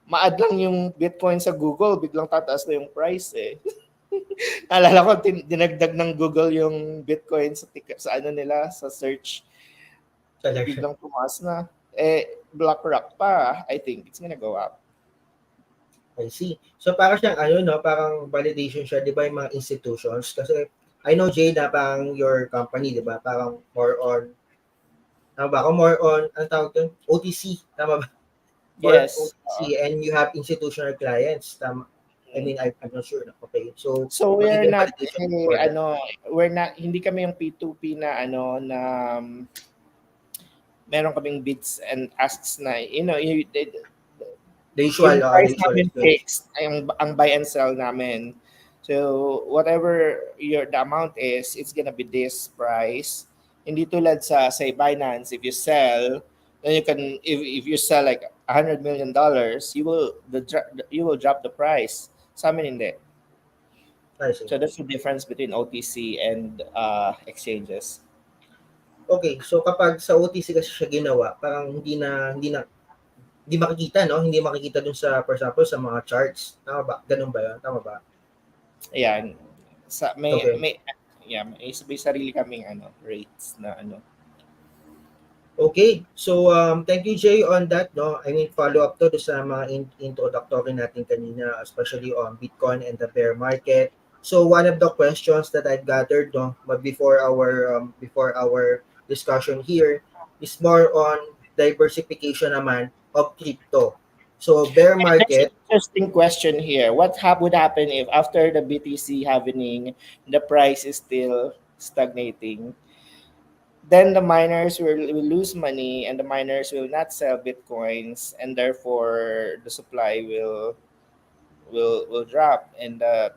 maad lang yung Bitcoin sa Google, biglang tataas na yung price eh. Alala ko dinagdag ng Google yung Bitcoin sa ano nila sa search, Talaga. biglang tumaas na. BlackRock pa, I think it's gonna go up. I see. So parang siyang ano, no, parang validation siya, 'di ba, yung mga institutions, kasi I know Jay na parang your company, 'di ba? Parang more on, tama ba? Ako more on, ang tawag doon, OTC, tama ba? More on Yes. OTC, and you have institutional clients, tama? I mean, I'm not sure. No? Okay. So So we're magiging not validation for them. we're not, hindi kami yung P2P na na meron kaming bids and asks na The yung price usual namin explanation. fixed, ang buy and sell namin. So whatever the amount is, it's gonna be this price. Hindi tulad sa say Binance, if you sell, then you can, if you sell like $100 million, you will drop the price. Sa amin hindi. I see. So that's the difference between OTC and exchanges. Okay, so kapag sa OTC kasi siya ginawa, parang hindi makikita, no? Hindi makikita dun sa, for example, sa mga charts. Tama ba? Ganun ba 'yun? Tama ba? Ayan. Sa Okay. may yeah, may sarili kaming rates na Okay. So thank you Jay on that, no. I mean, follow up to do sa mga introductory natin kanina, especially on Bitcoin and the bear market. So one of the questions that I've gathered, no, but before our discussion here is more on diversification naman of crypto. So bear There's an market, interesting question here. Would happen if after the BTC happening, the price is still stagnating? Then the miners will lose money, and the miners will not sell bitcoins, and therefore the supply will drop, and that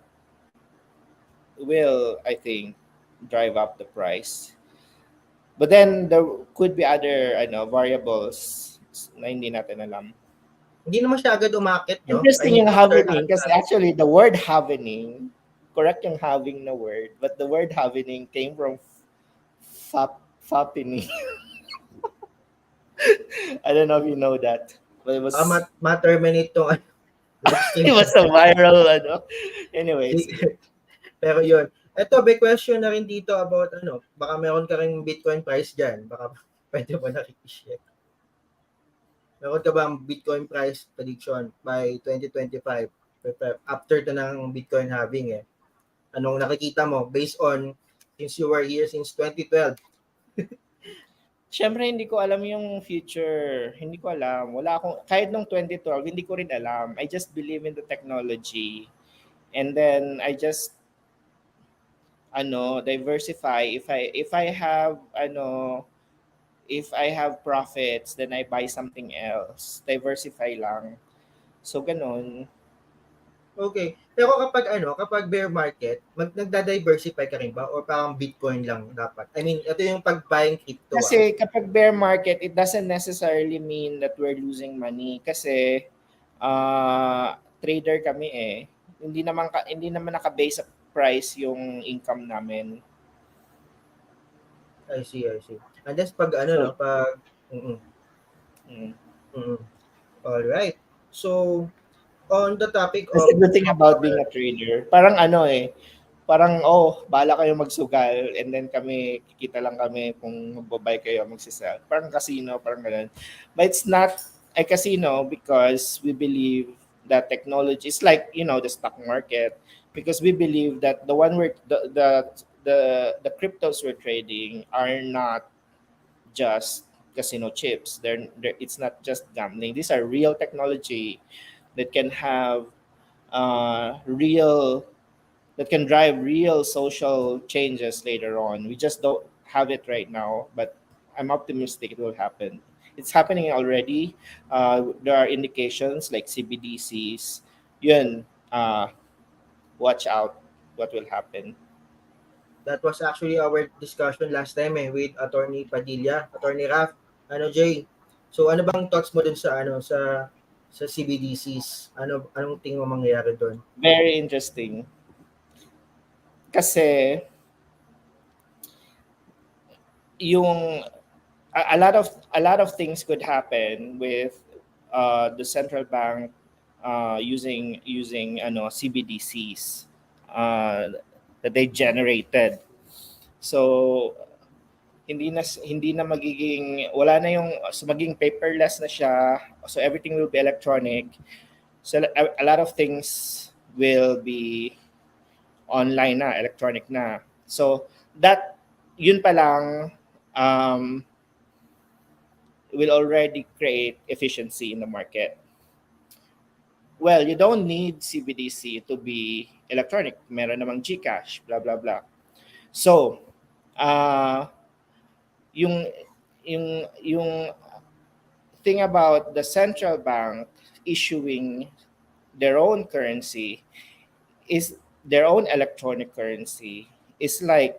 will, I think, drive up the price. But then there could be other variables na hindi natin alam. hindi naman siya agad umakit, no? I Interesting mean, yung after halvening that, kasi actually the word halvening, correct yung halving na word, but the word halvening came from fappening. I don't know if you know that, but ma-terminate tong live stream it was a natin. viral Anyway, Di- sige. Pero yun. Eto, may question na rin dito about ano, baka meron ka rin Bitcoin price dyan. Baka pwede mo na i-share. Meron ka bang Bitcoin price prediction by 2025? After to ng Bitcoin halving eh. Anong nakikita mo based on, since you were here since 2012? Siyempre, hindi ko alam yung future. Hindi ko alam. Wala akong, kahit nung 2012, hindi ko rin alam. I just believe in the technology. and then I just diversify. If I have if I have profits, then I buy something else. Diversify lang. So ganun. Okay. Pero kapag kapag bear market, nagda-diversify ka rin ba or parang Bitcoin lang dapat? I mean, ito yung pag-buying crypto ah. Kasi kapag bear market, it doesn't necessarily mean that we're losing money kasi trader kami eh. Hindi naman naka-base sa price yung income namin. I see, I see. Unless pag So, pag mm, mm. mm. All right. So, on the topic That's the of good thing about being our a trader. Parang bala kayo magsugal and then kami, kikita lang kami kung magbabay kayo, magsisell. Parang casino, parang ganun. But it's not a casino because we believe that technology is like, the stock market, because we believe that the cryptos we're trading are not just casino chips. It's not just gambling. These are real technology that can have real that can drive real social changes later on. We just don't have it right now, but I'm optimistic it will happen. It's happening already. There are indications like CBDCs. Yun, watch out what will happen. that was actually our discussion last time with Attorney Padilla, Attorney Raf, Jay. So ano bang thoughts mo dun sa sa CBDCs? Anong tingin mo mangyayari doon? Very interesting. Kasi yung a lot of things could happen with the central bank using CBDCs that they generated. So hindi na magiging wala na yung so maging paperless na siya. So everything will be electronic. So a lot of things will be online na, electronic na. So that yun pa lang um, will already create efficiency in the market. Well, you don't need CBDC to be electronic. Meron namang GCash, blah blah blah. So, uh, yung yung thing about the central bank issuing their own currency is their own electronic currency is like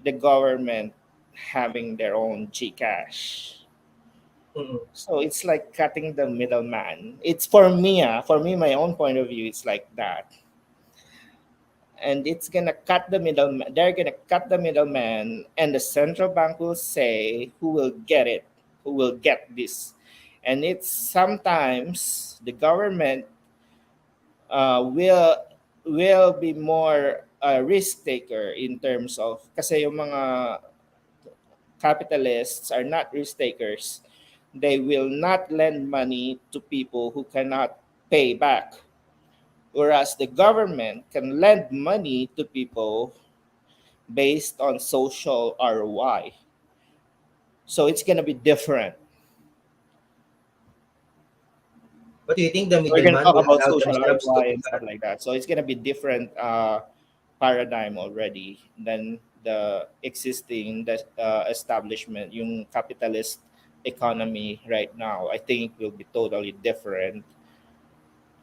the government having their own GCash. Mm-mm. So it's like cutting the middleman. It's for me, my own point of view, it's like that. And it's gonna cut the middleman. They're gonna cut the middleman, and the central bank will say who will get it, who will get this. And it's sometimes the government will be more risk taker in terms of kasi yung mga capitalists are not risk takers. They will not lend money to people who cannot pay back. Whereas the government can lend money to people based on social ROI. So it's going to be different. But do you think the We're going to middleman talk will about allow social themselves to ROI do and stuff that? like that. So it's going to be different paradigm already than the existing establishment, yung capitalist economy right now. I think will be totally different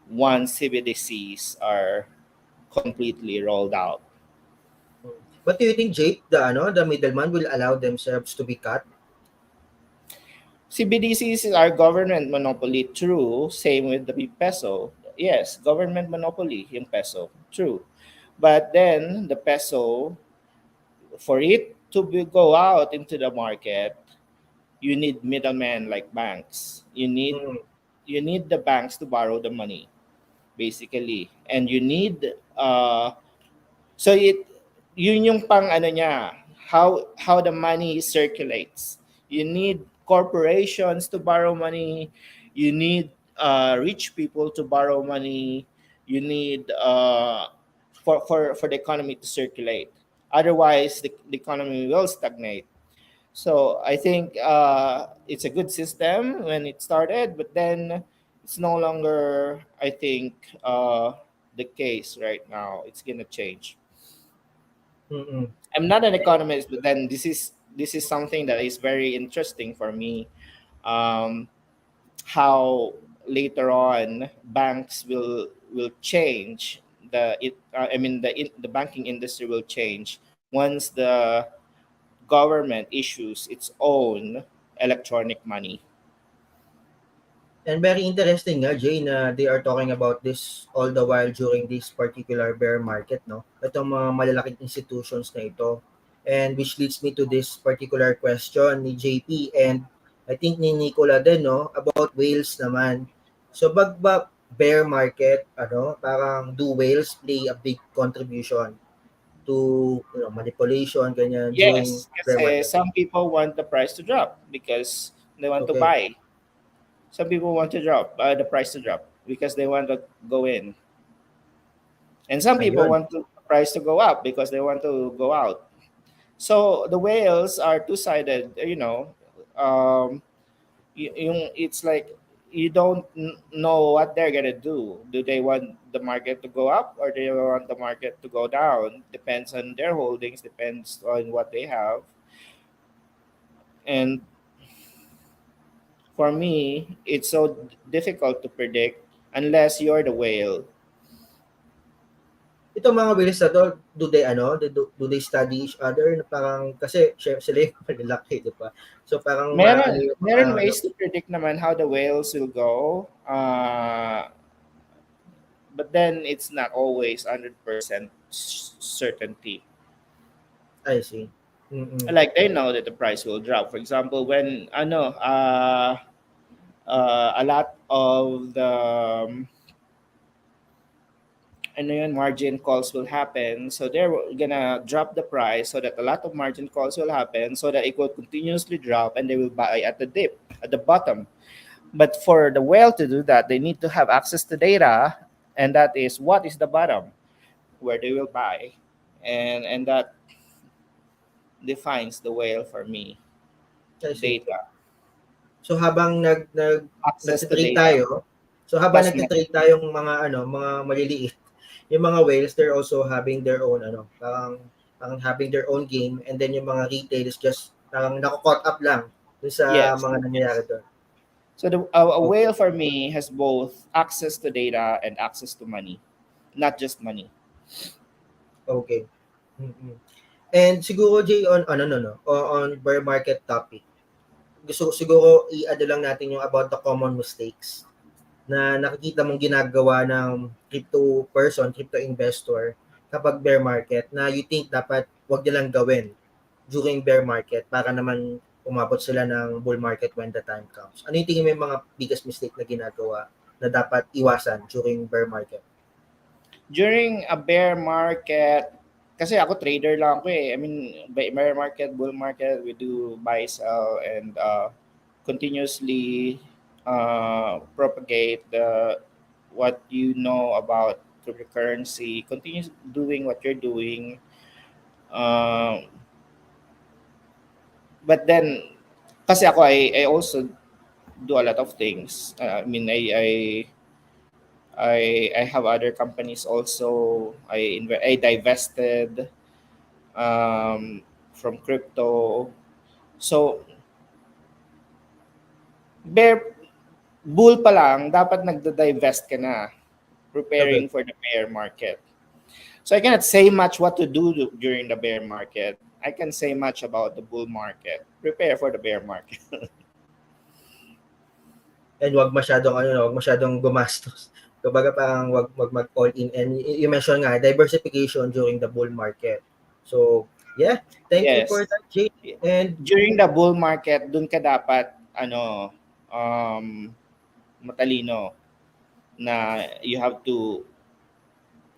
once CBDCs are completely rolled out. Mm. But do you think, Jake, the middleman will allow themselves to be cut? CBDCs are government monopoly, true. Same with the peso. Yes, government monopoly, yung peso, true. But then the peso, for it to go out into the market, you need middlemen like banks. Mm. You need the banks to borrow the money, basically, and you need so yun yung pang ano niya, how the money circulates. You need corporations to borrow money. You need rich people to borrow money. You need for the economy to circulate. Otherwise, the economy will stagnate. So I think it's a good system when it started, but then it's no longer, I think, the case right now. It's gonna change. Mm-mm. I'm not an economist, but then this is something that is very interesting for me. Um, how later on banks will change I mean the banking industry will change once the government issues its own electronic money. And very interesting nga, Jay, na they are talking about this all the while during this particular bear market, no? Itong mga malalaking institutions na ito. And which leads me to this particular question ni JP and I think ni Nicola din, no? About whales naman. So, ba bear market, ano, parang do whales play a big contribution to manipulation, ganyan, during Yes, bear kasi market? some people want the price to drop because they want to Okay, buy. Some people want to drop the price to drop because they want to go in, and some people ayun. want the price to go up because they want to go out. So the whales are two-sided. It's like you don't know what they're gonna do. Do they want the market to go up or do they want the market to go down? Depends on their holdings. Depends on what they have. And for me, it's so difficult to predict unless you're the whale. Itong mga whales na 'to, do they study each other na parang kasi siyempre sila yung malalaki, 'di ba? So parang maano Meron, yung mga meron ano, ways to predict naman how the whales will go. But then it's not always 100% certainty. I see. Mm. Like they know that the price will drop. For example, when a lot of the margin calls will happen, so they're gonna drop the price so that a lot of margin calls will happen, so that it will continuously drop, and they will buy at the dip at the bottom. But for the whale to do that, they need to have access to data, and that is what is the bottom where they will buy, and that defines the whale for me. I see. Data, So habang access to nagte-trade data tayo, so habang plus nagte-trade tayong mga maliliit, yung mga whales they're also having their own parang having their own game and then yung mga retail is just parang nako-caught up lang dun sa yes, mga nangyayari yes. doon. So a Okay. whale for me has both access to data and access to money, not just money. Okay. Mm. And siguro Jay on ano no no on bear market topic. Gusto ko siguro i-ano lang natin yung about the common mistakes na nakikita mong ginagawa ng crypto investor kapag bear market na you think dapat wag nilang gawin during bear market para naman umabot sila ng bull market when the time comes. Ano yung tingin mo yung mga biggest mistake na ginagawa na dapat iwasan during bear market? During a bear market, kasi ako trader lang ako eh. I mean, bear market, bull market, we do buy, sell, and continuously propagate what you know about cryptocurrency. Continue doing what you're doing. Um, but then, kasi ako, I also do a lot of things. I mean, I have other companies also. I divested from crypto. So bear bull pa lang dapat nagda-divest ka na, Okay. preparing for the bear market. So I cannot say much what to do during the bear market. I can say much about the bull market. Prepare for the bear market. And wag masyadong gumastos. Kumbaga parang wag mag all in and you mentioned nga diversification during the bull market. So, yeah, thank you for Yes. that, Jay. And During the bull market, dun ka dapat matalino na you have to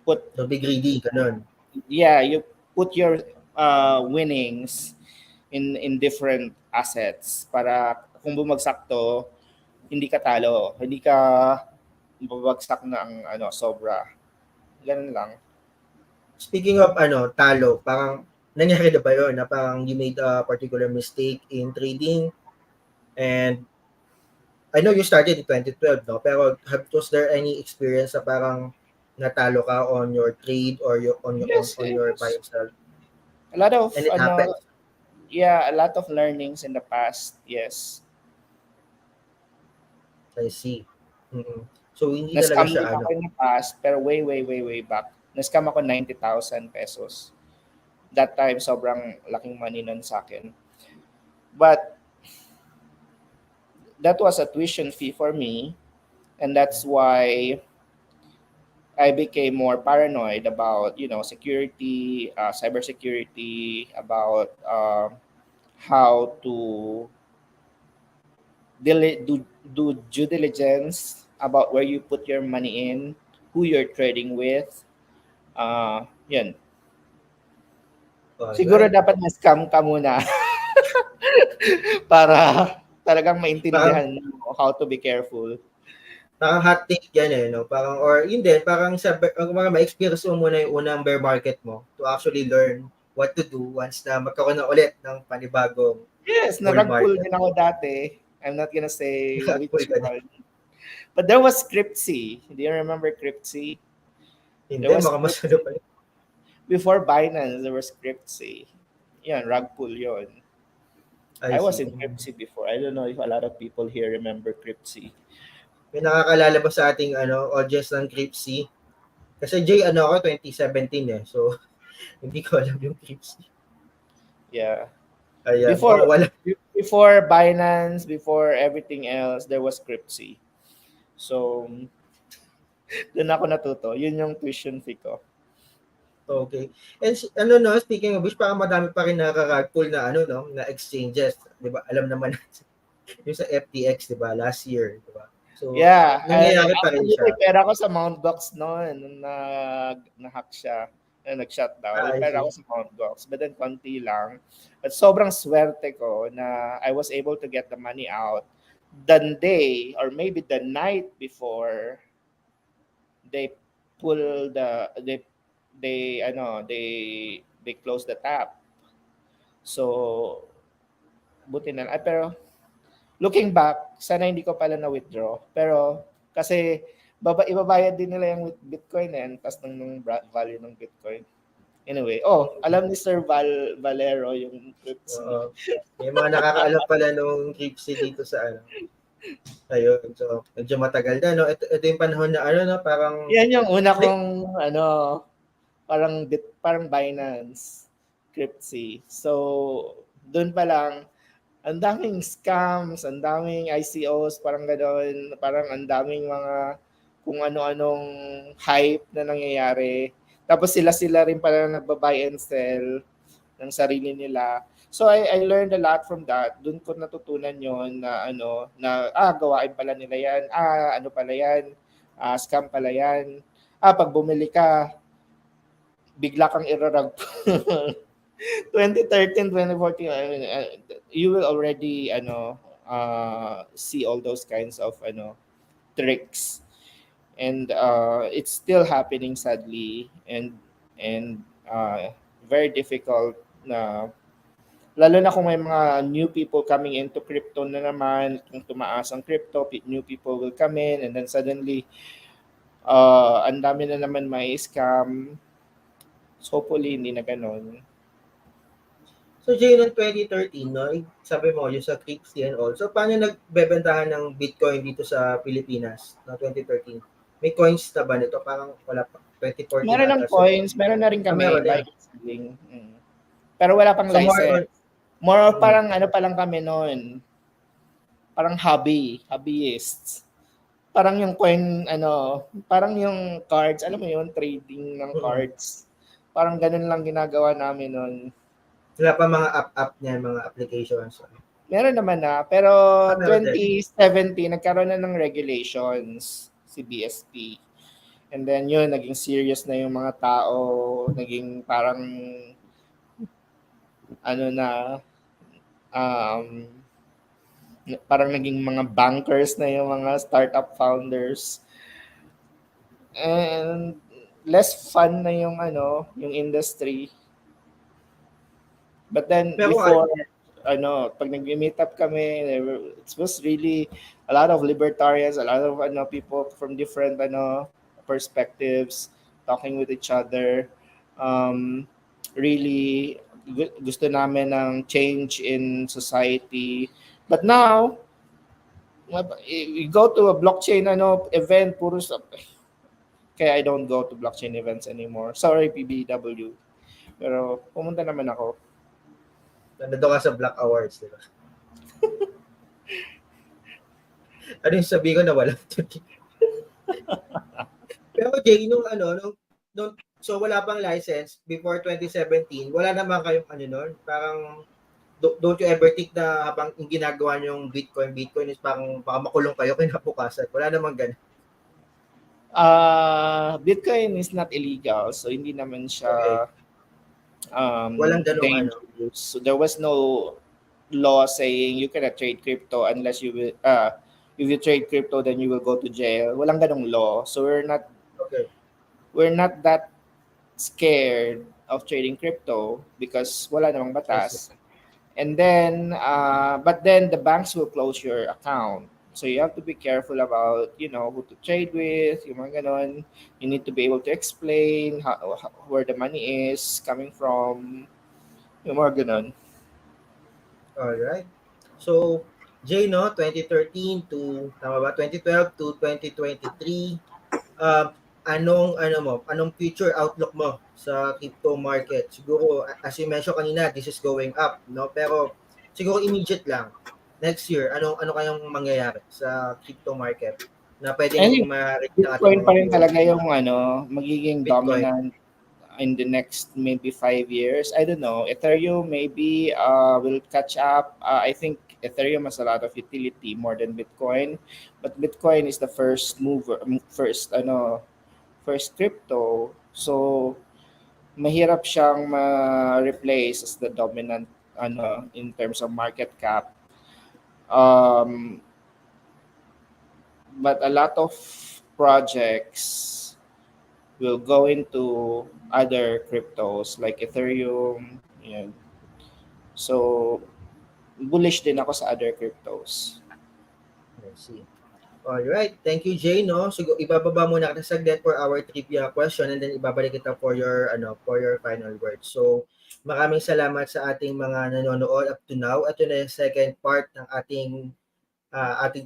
put don't be greedy, ganun. yeah, you put your winnings in different assets para kung bumagsak to, hindi ka talo, hindi ka babagsak ng sobra. Ganun lang. Speaking of talo, parang nangyari na ba yun na parang you made a particular mistake in trading and I know you started in 2012, no? Pero was there any experience na parang natalo ka on your trade or Yes, on your buy yes. and sell, A lot of and it happens. yeah, a lot of learnings in the past. Yes. I see. Mm. So hindi talaga Na-scam siya din ako ano. in the past, pero way, way, way, way back. Na-scam ako 90,000 pesos. That time, sobrang laking money nun sa akin. But that was a tuition fee for me. And that's why I became more paranoid about, security, cybersecurity, about how to do due diligence about where you put your money in, who you're trading with. Yun. All Siguro right. dapat na-scam ka muna para talagang Parang maintindihan mo how to be careful. parang hot take yan eh, no? Parang, or hindi, parang mga ma-experience mo muna yung unang bear market mo to actually learn what to do once na magkaroon na ulit ng panibagong Yes, bull na-rug pull market. din ako dati. I'm not gonna say Nakapul which ka na. one. But there was Cryptsy. Do you remember Cryptsy? Hindi, There was baka mas ano Cryptsy. pa yun. Before Binance, there was Cryptsy. Yan, rug pull yon. I I was see. in Cryptsy before. I don't know if a lot of people here remember Cryptsy. May nakakalala ba sa ating audience ng Cripsy? Kasi Jay, ako, 2017 eh. So, hindi ko alam yung Cripsy. Yeah. Ayan, Before mukhang wala. before Binance, before everything else, there was Cryptsy. So, doon ako natuto. Yun yung tuition fee ko. Okay. And no, speaking of which, parang madami pa rin nakaka pool na no, na exchanges, 'di ba? Alam naman natin yung sa FTX, 'di ba, last year, 'di ba? So, Yeah, nangyayari pa rin actually may siya. pera ko sa Mount Gox noon nung na-hack siya, na nag-shutdown. May I pera see. ako sa Mount Gox, but then konti lang. But sobrang swerte ko na I was able to get the money out the day or maybe the night before they pull the they close the tap. So buti na pero looking back, sana hindi ko pala na-withdraw. Pero kasi ibabayad din nila yung with Bitcoin eh, ang taas value ng Bitcoin. Anyway, alam ni Sir Valero yung Cryptsy. Oo. May mga nakakaalam pala nung Cripsy dito sa ayun. So, medyo matagal na, no? Ito yung panahon na no, parang Yan yung una hindi, kong parang Binance Cryptsy. So, doon pa lang ang daming scams, ang daming ICOs, parang gano'n, parang ang daming mga kung ano-anong hype na nangyayari. Tapos sila-sila rin pala nagba-buy and sell ng sarili nila. So I learned a lot from that. Doon ko natutunan yon na gawain pala nila yan. Ano pala yan? Scam pala yan. Pag bumili ka, bigla kang irarag 2013, 2014, you will already see all those kinds of tricks, and it's still happening sadly, and very difficult na lalo na kung may mga new people coming into crypto na naman, kung tumaas ang crypto, new people will come in and then suddenly ang dami na naman may scam. So hopefully hindi na ganun. so Jay, noong 2013, no, sabi mo, yung sa Cripsy and all. So, paano nagbebentahan ng Bitcoin dito sa Pilipinas no 2013? May coins na ba nito? Parang wala pa. 2014 Meron ng ata. So, coins, meron na rin kami, meron buying din. and selling. Pero wala pang So, more license. on, More of mm, parang ano pa lang kami noon, parang hobbyists. Parang yung parang yung cards, alam mo yun, trading ng mm. cards. Parang ganun lang ginagawa namin noon. Wala pa mga app niyan, mga applications. Meron naman na, pero Meron din. 2017 nagkaroon na ng regulations si BSP. And then yun, naging serious na yung mga tao, naging parang na um, parang naging mga bankers na yung mga startup founders. And less fun na yung yung industry. But then Pero before pag nag-meet up kami, it was really a lot of libertarians, a lot of people from different perspectives, talking with each other. Um, really gusto namin ng change in society. But now, we go to a blockchain event, puro sa kaya I don't go to blockchain events anymore. Sorry, PBW. Pero pumunta naman ako. Nandito ka sa Black Awards, di ba? Ano yung sabi ko na wala? Pero Jay, so wala pang license before 2017, wala naman kayong ano nun, parang don't you ever think na habang yung ginagawa niyo yung Bitcoin is parang baka makulong kayo kinabukasan? Wala naman ganun. Bitcoin is not illegal, so hindi naman Okay. siya Walang ganung ano. dangerous. So there was no law saying you cannot trade crypto unless you will if you trade crypto then you will go to jail. Walang ganong law. So Okay. we're not that scared of trading crypto because wala namang I see. batas. And then but then the banks will close your account. So you have to be careful about, who to trade with, yung mga ganon. You need to be able to explain where the money is coming from, yung mga ganon. All right. So Jay, no, 2013 to tama ba? 2012 to 2023, anong future outlook mo sa crypto market? Siguro as you mentioned kanina, this is going up, no? Pero siguro immediate lang. Next year, ano kayang mangyayari sa crypto market na I pwedeng think ma-reach ng ating Bitcoin mga pa rin viewers? talaga yung magiging Bitcoin. dominant in the next maybe 5 years. I don't know. Ethereum maybe will catch up. I think Ethereum has a lot of utility more than Bitcoin, but Bitcoin is the first mover, first crypto. So mahirap siyang ma-replace as the dominant in terms of market cap. Um, but a lot of projects will go into other cryptos like Ethereum. Yan. So, bullish din ako sa other cryptos. I see. All right. Thank you, Jay, no? So ibababa muna kita saglit for our trivia question and then ibabalik kita for your final words. So maraming salamat sa ating mga nanonood up to now. Ito na yung second part ng ating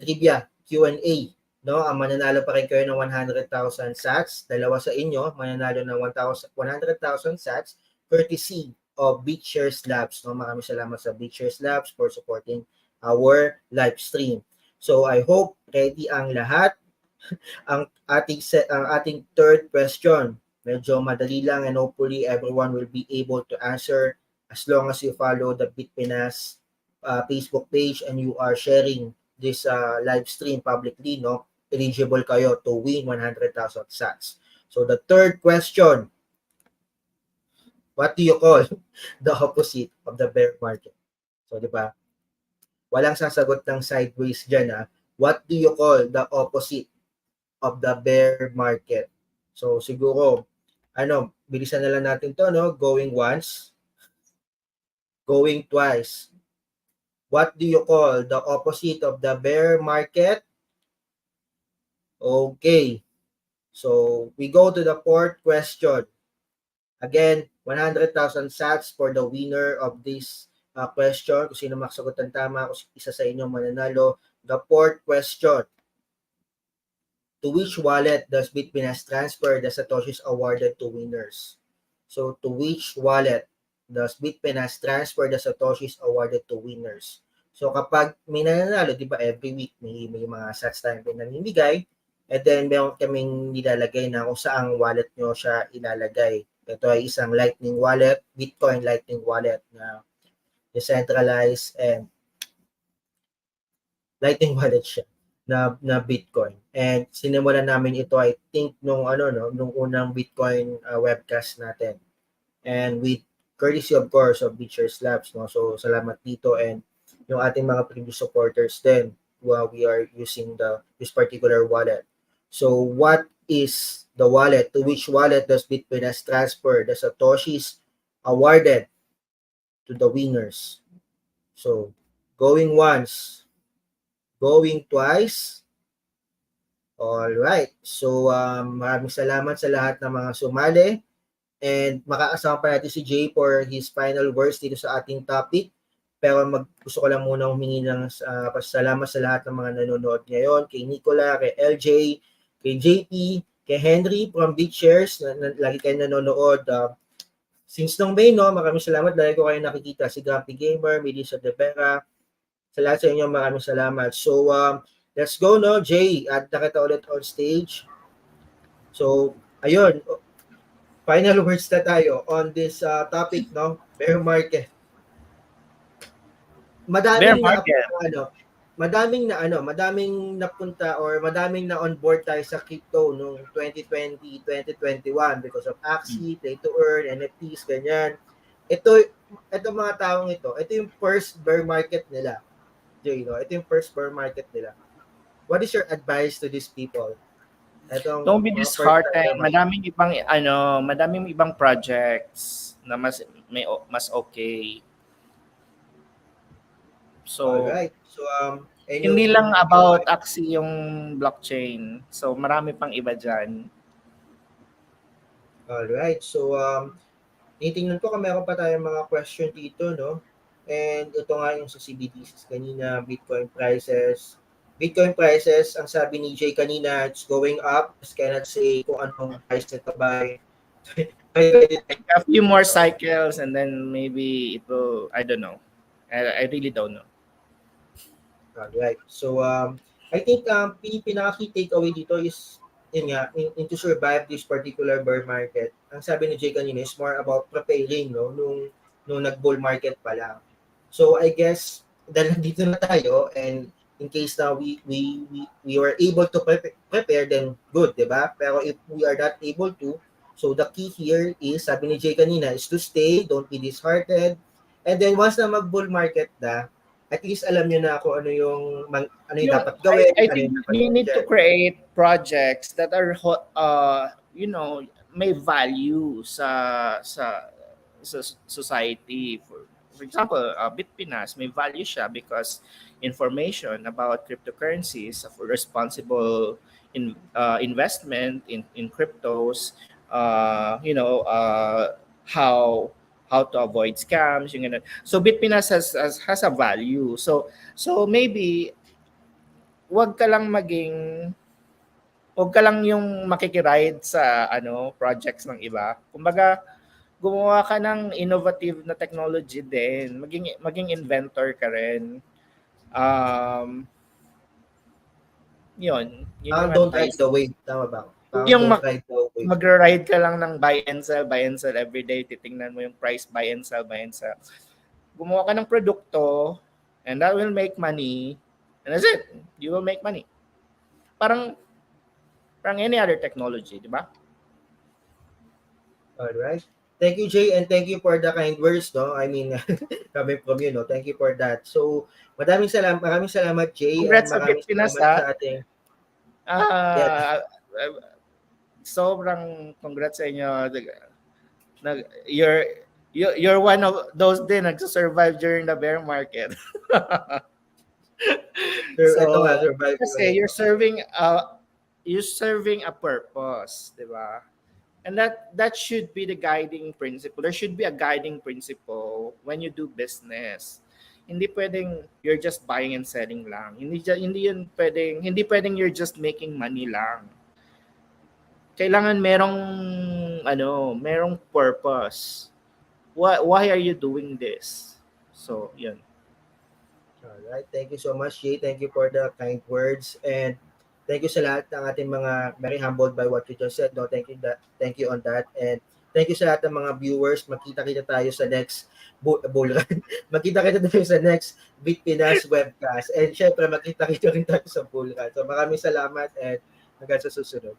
trivia Q&A, no? Ang mananalo pa rin kayo ng 100,000 sats. Dalawa sa inyo mananalo ng 100,000 sats courtesy of BitShares Labs, no? Maraming salamat sa BitShares Labs for supporting our live stream. So I hope ready ang lahat. Ang ating third question, medyo madali lang and hopefully everyone will be able to answer as long as you follow the BitPinas Facebook page and you are sharing this live stream publicly, no? Eligible kayo to win 100,000 sats. So the third question, what do you call the opposite of the bear market? So, di ba? Walang sasagot ng sideways dyan, ha? What do you call the opposite of the bear market? So, siguro, bilisan na lang natin to, no? Going once, going twice. What do you call the opposite of the bear market? Okay. So, we go to the fourth question. Again, 100,000 sats for the winner of this question. Kung sino makasagot ng tama, kung isa sa inyo mananalo. The fourth question. To which wallet does BitPinas transfer the Satoshis awarded to winners? So, to which wallet does BitPinas transfer the Satoshis awarded to winners? So, kapag may nananalo, di ba, every week may mga sats tayong pinamimigay, and then meron kaming nilalagay na kung saang wallet nyo siya ilalagay. Ito ay isang Lightning wallet, Bitcoin Lightning wallet na decentralized and Lightning wallet siya na Bitcoin. And sinimulan namin ito I think nung unang Bitcoin webcast natin. And with courtesy of course of BitShares Labs, no. So salamat dito and yung ating mga previous supporters din while we are using this particular wallet. So what is the wallet? To which wallet does BitPinas transfer the Satoshis awarded to the winners? So going once, going twice, Alright. So, maraming salamat sa lahat ng mga sumali. And makakasama pa natin si Jay for his final words dito sa ating topic. Pero gusto ko lang muna humingi ng pasalamat sa lahat ng mga nanonood ngayon. Kay Nicola, kay LJ, kay JP, kay Henry from BitShares na lagi kayo nanonood. Since nung May, no, maraming salamat. Lagi ko kayo nakikita. Si Grumpy Gamer, Melissa De Vera. Sa lahat sa inyo, maraming salamat. So, let's go, no, Jay. At nakita ulit on stage. So, ayun. Final words na tayo on this topic, no? Bear market. Bear Madaming na market. madaming napunta or madaming na on board tayo sa crypto nung 2020, 2021 because of Axie, Play to Earn, NFTs, ganyan. Ito mga taong ito yung first bear market nila. Jay, no? Ito yung first bear market nila. What is your advice to these people? Don't be Mga first time bear disheartened. market. Madaming ibang projects na mas okay. So, Alright. So, and hindi lang yung about Axie yung blockchain. So, marami pang iba dyan. alright. So, titingnan ko kung meron pa tayong mga question dito, no? And ito nga yung sa CBDCs kanina, Bitcoin prices, ang sabi ni Jay kanina, it's going up. Just cannot say kung anong price nito by A few more cycles and then maybe it will, I don't know. I really don't know. Alright. So, I think pinaka-key takeaway dito is yun nga, to survive this particular bear market. Ang sabi ni Jay kanina is more about preparing, no? Nung nag-bull market pa lang. So, I guess, dahil nandito na tayo and in case na we were able to prepare, then good, di ba? Pero if we are not able to, so the key here is, sabi ni Jay kanina, is to stay, don't be disheartened. And then once na mag-bull market na, at least alam nyo na kung ano yung dapat gawin, I ano think yung dapat we gawin need to dyan. create projects that are may value sa society. For example, BitPinas may value siya because information about cryptocurrencies for responsible investment in cryptos, how to avoid scams, yung ganun. So BitPinas has a value. So maybe wag ka lang yung makikiride sa projects ng iba. Kumbaga, gumawa ka ng innovative na technology din. Maging inventor ka rin. Yun yung Don't ride advice. the wave. Tama ba? Yung Don't ride the wave. magra-ride ka lang ng buy and sell every day. Titingnan mo yung price, buy and sell. Gumawa ka ng produkto and that will make money. And that's it. You will make money. Parang any other technology, di ba? Alright. Thank you, Jay, and thank you for the kind words, no? I mean, coming from you, no? Thank you for that. So, maraming salamat, Jay, and Congrats sa maraming BitPinas, salamat ha. sa ating, yes, Sobrang congrats sa inyo. You're one of those din nagsusurvive during the bear market. ito nga, So, survive ko kasi ito. you're serving a purpose, di ba? And that should be the guiding principle. There should be a guiding principle when you do business. Hindi pwedeng you're just buying and selling lang. Hindi pwedeng you're just making money lang. Kailangan merong purpose. Why are you doing this? So, yun. Alright, thank you so much, Jay. Thank you for the kind words, and thank you sa lahat ng ating mga very humbled by what you just said. No, thank you on that, and thank you sa lahat ng mga viewers. Magkita-kita tayo sa next bull run. Magkita-kita tayo sa next BitPinas webcast, and syempre magkita-kita rin tayo sa bull run. So maraming salamat and hanggang sa susunod.